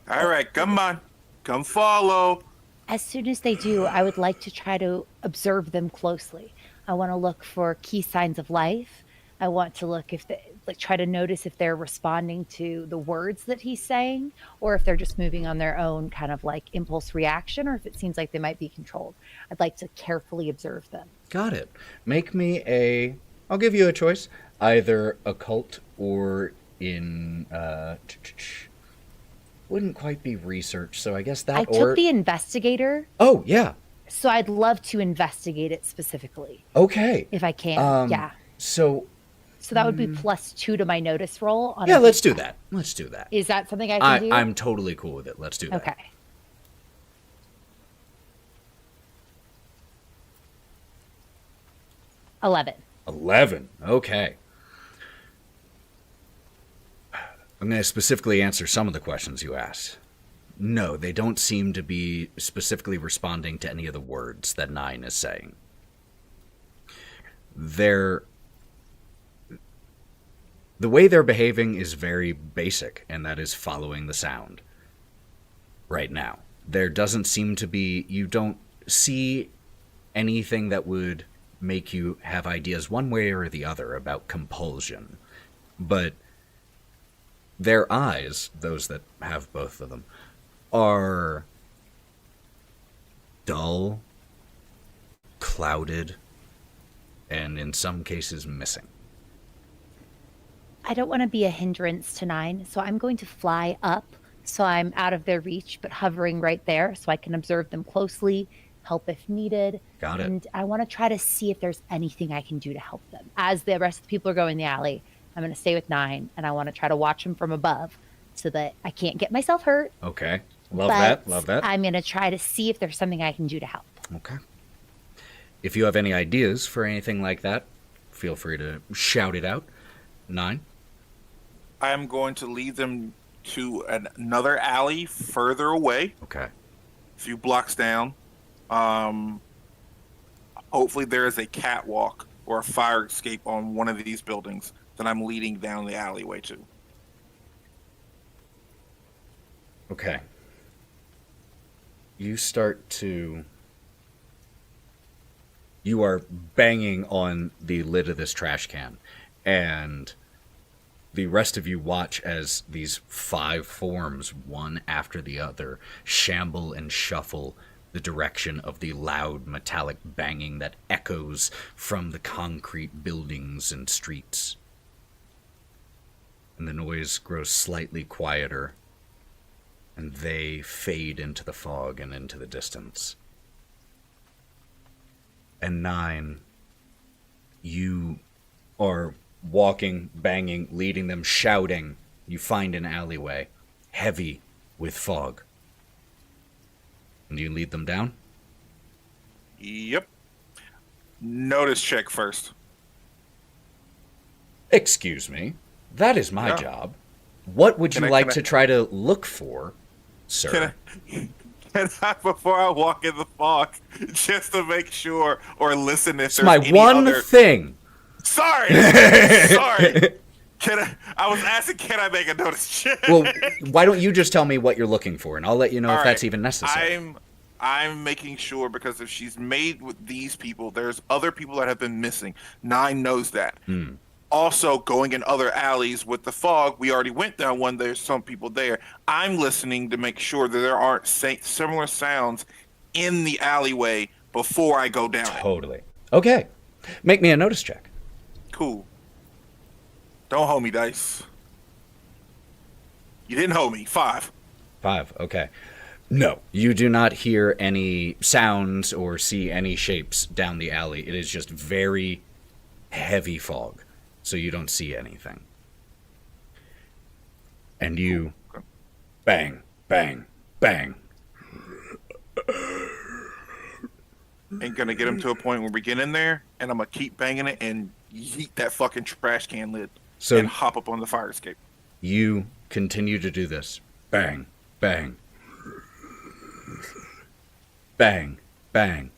All right, come on. Come follow. As soon as they do, I would like to try to observe them closely. I want to look for key signs of life. I want to look if they try to notice if they're responding to the words that he's saying, or if they're just moving on their own kind of like impulse reaction, or if it seems like they might be controlled. I'd like to carefully observe them. Got it. Make me I'll give you a choice. Either occult or in, wouldn't quite be research, so I guess that I took the investigator. Oh, yeah. So I'd love to investigate it specifically. Okay. If I can, yeah. So that would be +2 to my notice roll. Yeah, let's do that. Let's do that. Is that something I can do? I'm totally cool with it. Let's do that. Okay. $11. 11. Okay. I'm going to specifically answer some of the questions you asked. No, they don't seem to be specifically responding to any of the words that Nyne is saying. The way they're behaving is very basic, and that is following the sound. Right now. There doesn't seem to be... You don't see anything that would make you have ideas one way or the other about compulsion. But their eyes, those that have both of them, are dull, clouded, and in some cases missing. I don't want to be a hindrance to Nyne, so I'm going to fly up so I'm out of their reach, but hovering right there so I can observe them closely, help if needed. Got it. And I want to try to see if there's anything I can do to help them. As the rest of the people are going the alley, I'm going to stay with Nyne, and I want to try to watch them from above so that I can't get myself hurt. Okay. Love that. I'm going to try to see if there's something I can do to help. Okay. If you have any ideas for anything like that, feel free to shout it out. Nyne? I am going to lead them to another alley further away. Okay. A few blocks down. Hopefully there is a catwalk or a fire escape on one of these buildings that I'm leading down the alleyway to. Okay. You are banging on the lid of this trash can, and the rest of you watch as these 5 forms, one after the other, shamble and shuffle the direction of the loud metallic banging that echoes from the concrete buildings and streets. And the noise grows slightly quieter, and they fade into the fog and into the distance. And Nyne, you are walking, banging, leading them, shouting. You find an alleyway, heavy with fog. And you lead them down? Yep. Notice check first. Excuse me. That is my job. What would you like to try to look for, sir? Can I, before I walk in the fog, just to make sure or listen if It's there's my any one other... thing. Sorry. I was asking, can I make a notice check? Well, why don't you just tell me what you're looking for, and I'll let you know if that's even necessary. I'm making sure, because if she's made with these people, there's other people that have been missing. Nyne knows that. Also, going in other alleys with the fog, we already went down one. There's some people there. I'm listening to make sure that there aren't similar sounds in the alleyway before I go down it. Totally. Okay. Make me a notice check. Cool. Don't hold me, dice. You didn't hold me. 5. 5. Okay. No, you do not hear any sounds or see any shapes down the alley. It is just very heavy fog, so you don't see anything. And you bang, bang, bang. Ain't gonna get him to a point where we get in there, and I'm gonna keep banging it and yeet that fucking trash can lid and hop up on the fire escape. You continue to do this. Bang, bang. Bang, bang.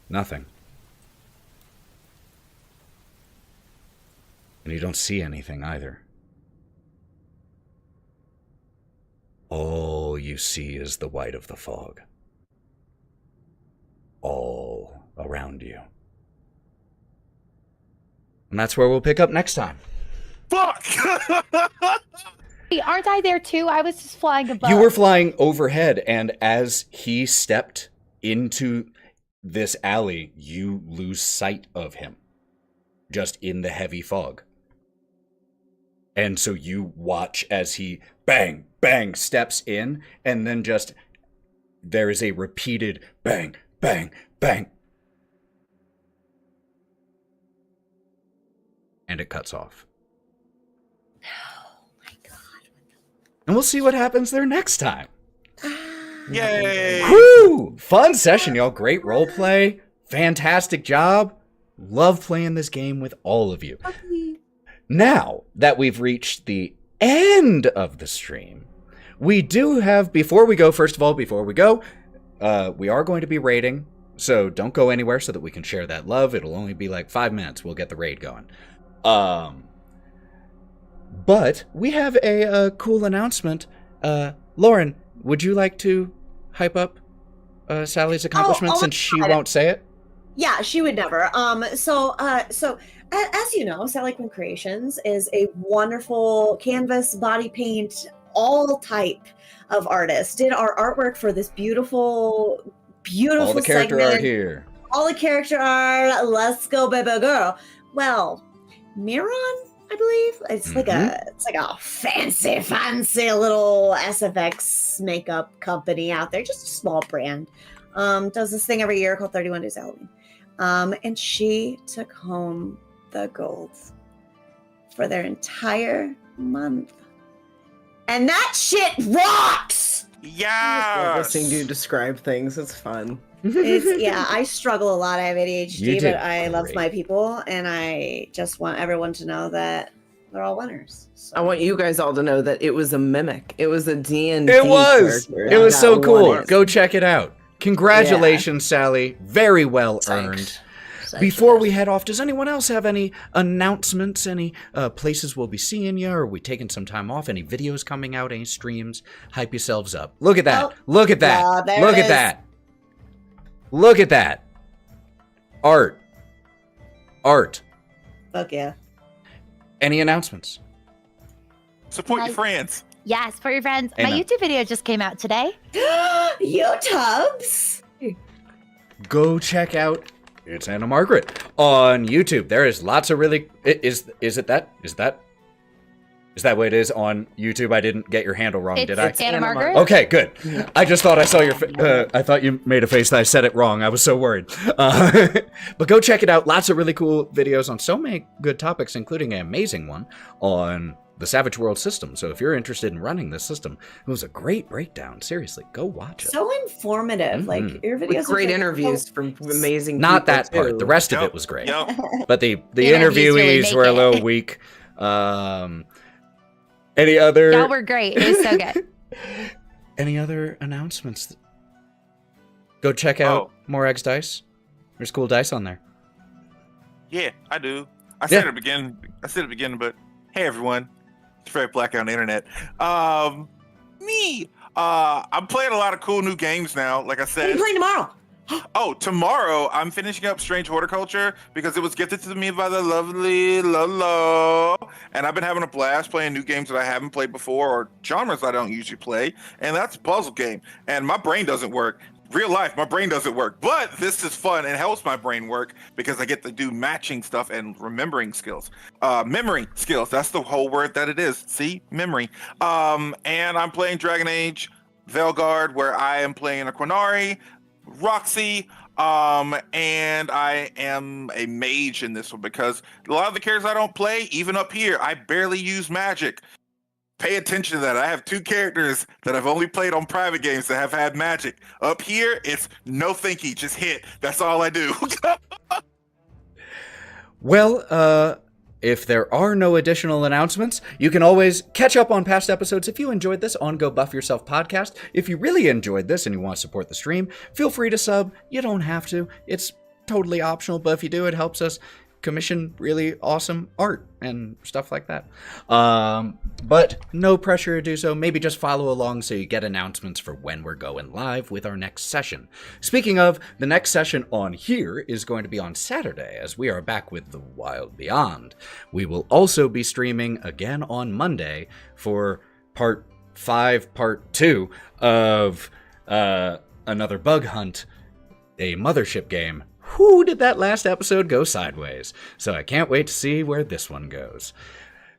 Nothing. And you don't see anything either. All you see is the white of the fog. All around you. And that's where we'll pick up next time. Fuck! Wait, aren't I there too? I was just flying above. You were flying overhead, and as he stepped into this alley, you lose sight of him. Just in the heavy fog. And so you watch as he bang, bang, steps in, and then just there is a repeated bang, bang, bang. And it cuts off. Oh my god. And we'll see what happens there next time. Yay! Woo! Fun session, y'all. Great role play. Fantastic job. Love playing this game with all of you. Now that we've reached the end of the stream, we do have, before we go, we are going to be raiding, so don't go anywhere so that we can share that love. It'll only be like 5 minutes. We'll get the raid going. But we have a cool announcement. Lauren, would you like to hype up Sally's accomplishment since she won't say it? Yeah, she would never. So as you know, SallyQuinnCreations is a wonderful canvas, body paint, all type of artist. Did our artwork for this beautiful All the character segment. art here. All the character art. Let's go, baby girl. Well, Miron, I believe it's like a fancy little SFX makeup company out there, just a small brand. Does this thing every year called 31 Days of Halloween. And she took home the gold for their entire month. And that shit rocks! Yeah. Listening to you describe things, it's fun. Yeah, I struggle a lot. I have ADHD, but I love great. my people, and I just want everyone to know that they're all winners. So. I want you guys all to know that it was a mimic. It was a D&D It was! character It was that so cool. won it. Go check it out. Congratulations, Sally. Very well earned. Before we head off, does anyone else have any announcements, any places we'll be seeing you? Or are we taking some time off? Any videos coming out, any streams? Hype yourselves up. Look at that. Oh, Look at that. yeah, there Look it at is. that. Look at that. Art. Art. Fuck yeah. Any announcements? Support your friends. Yes, for your friends. Amen. My YouTube video just came out today. YouTubes. Go check out It's Anna Margaret on YouTube. There is lots of really is that what it is on YouTube? I didn't get your handle wrong, did I? It's Anna Margaret. Okay, good. I just thought I saw your I thought you made a face that I said it wrong. I was so worried. But go check it out. Lots of really cool videos on so many good topics, including an amazing one on the Savage World system. So if you're interested in running this system, it was a great breakdown. Seriously, go watch it. So informative. Like your videos. With are great just interviews from amazing Not people, that part. too. The rest of Yep, it was great. Yep. But the interviews really interviewees make were a it. little weak. Any other Y'all were great. It was so good. any other announcements? Go check out More Eggs Dice. There's cool dice on there. Yeah, I do. I said it again. But hey, everyone, it's Fred Black on the internet. I'm playing a lot of cool new games now. Like I What are you said, playing tomorrow? oh, tomorrow I'm finishing up Strange Horticulture because it was gifted to me by the lovely Lolo, and I've been having a blast playing new games that I haven't played before or genres I don't usually play, and that's a puzzle game. And my brain doesn't work. Real life, my brain doesn't work, but this is fun and helps my brain work because I get to do matching stuff and remembering skills. Memory skills, that's the whole word that it is. See? Memory. And I'm playing Dragon Age Veilguard, where I am playing a Quinari, Roxy, and I am a mage in this one because a lot of the characters I don't play, even up here, I barely use magic. Pay attention to that. I have two characters that I've only played on private games that have had magic. Up here, it's no thinky, just hit. That's all I do. Well, if there are no additional announcements, you can always catch up on past episodes if you enjoyed this on Go Buff Yourself podcast. If you really enjoyed this and you want to support the stream, feel free to sub. You don't have to. It's totally optional, but if you do, it helps us commission really awesome art and stuff like that. But no pressure to do so. Maybe just follow along so you get announcements for when we're going live with our next session. Speaking of, the next session on here is going to be on Saturday, as we are back with The Wild Beyond. We will also be streaming again on Monday for part 5, part 2 of another bug hunt, a mothership game. Whoo, did that last episode go sideways? So I can't wait to see where this one goes.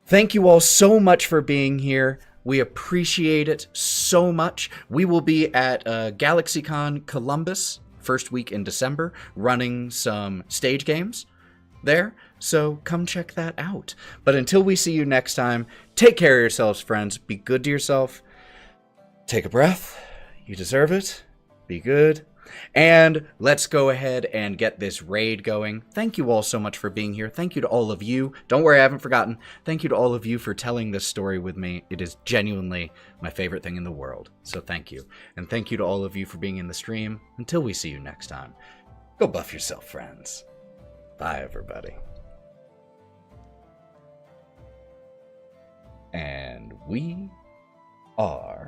Thank you all so much for being here. We appreciate it so much. We will be at GalaxyCon Columbus first week in December, running some stage games there. So come check that out. But until we see you next time, take care of yourselves, friends. Be good to yourself. Take a breath. You deserve it. Be good. And let's go ahead and get this raid going. Thank you all so much for being here. Thank you to all of you. Don't worry, I haven't forgotten. Thank you to all of you for telling this story with me. It is genuinely my favorite thing in the world. So thank you. And thank you to all of you for being in the stream. Until we see you next time, go buff yourself, friends. Bye, everybody. And we are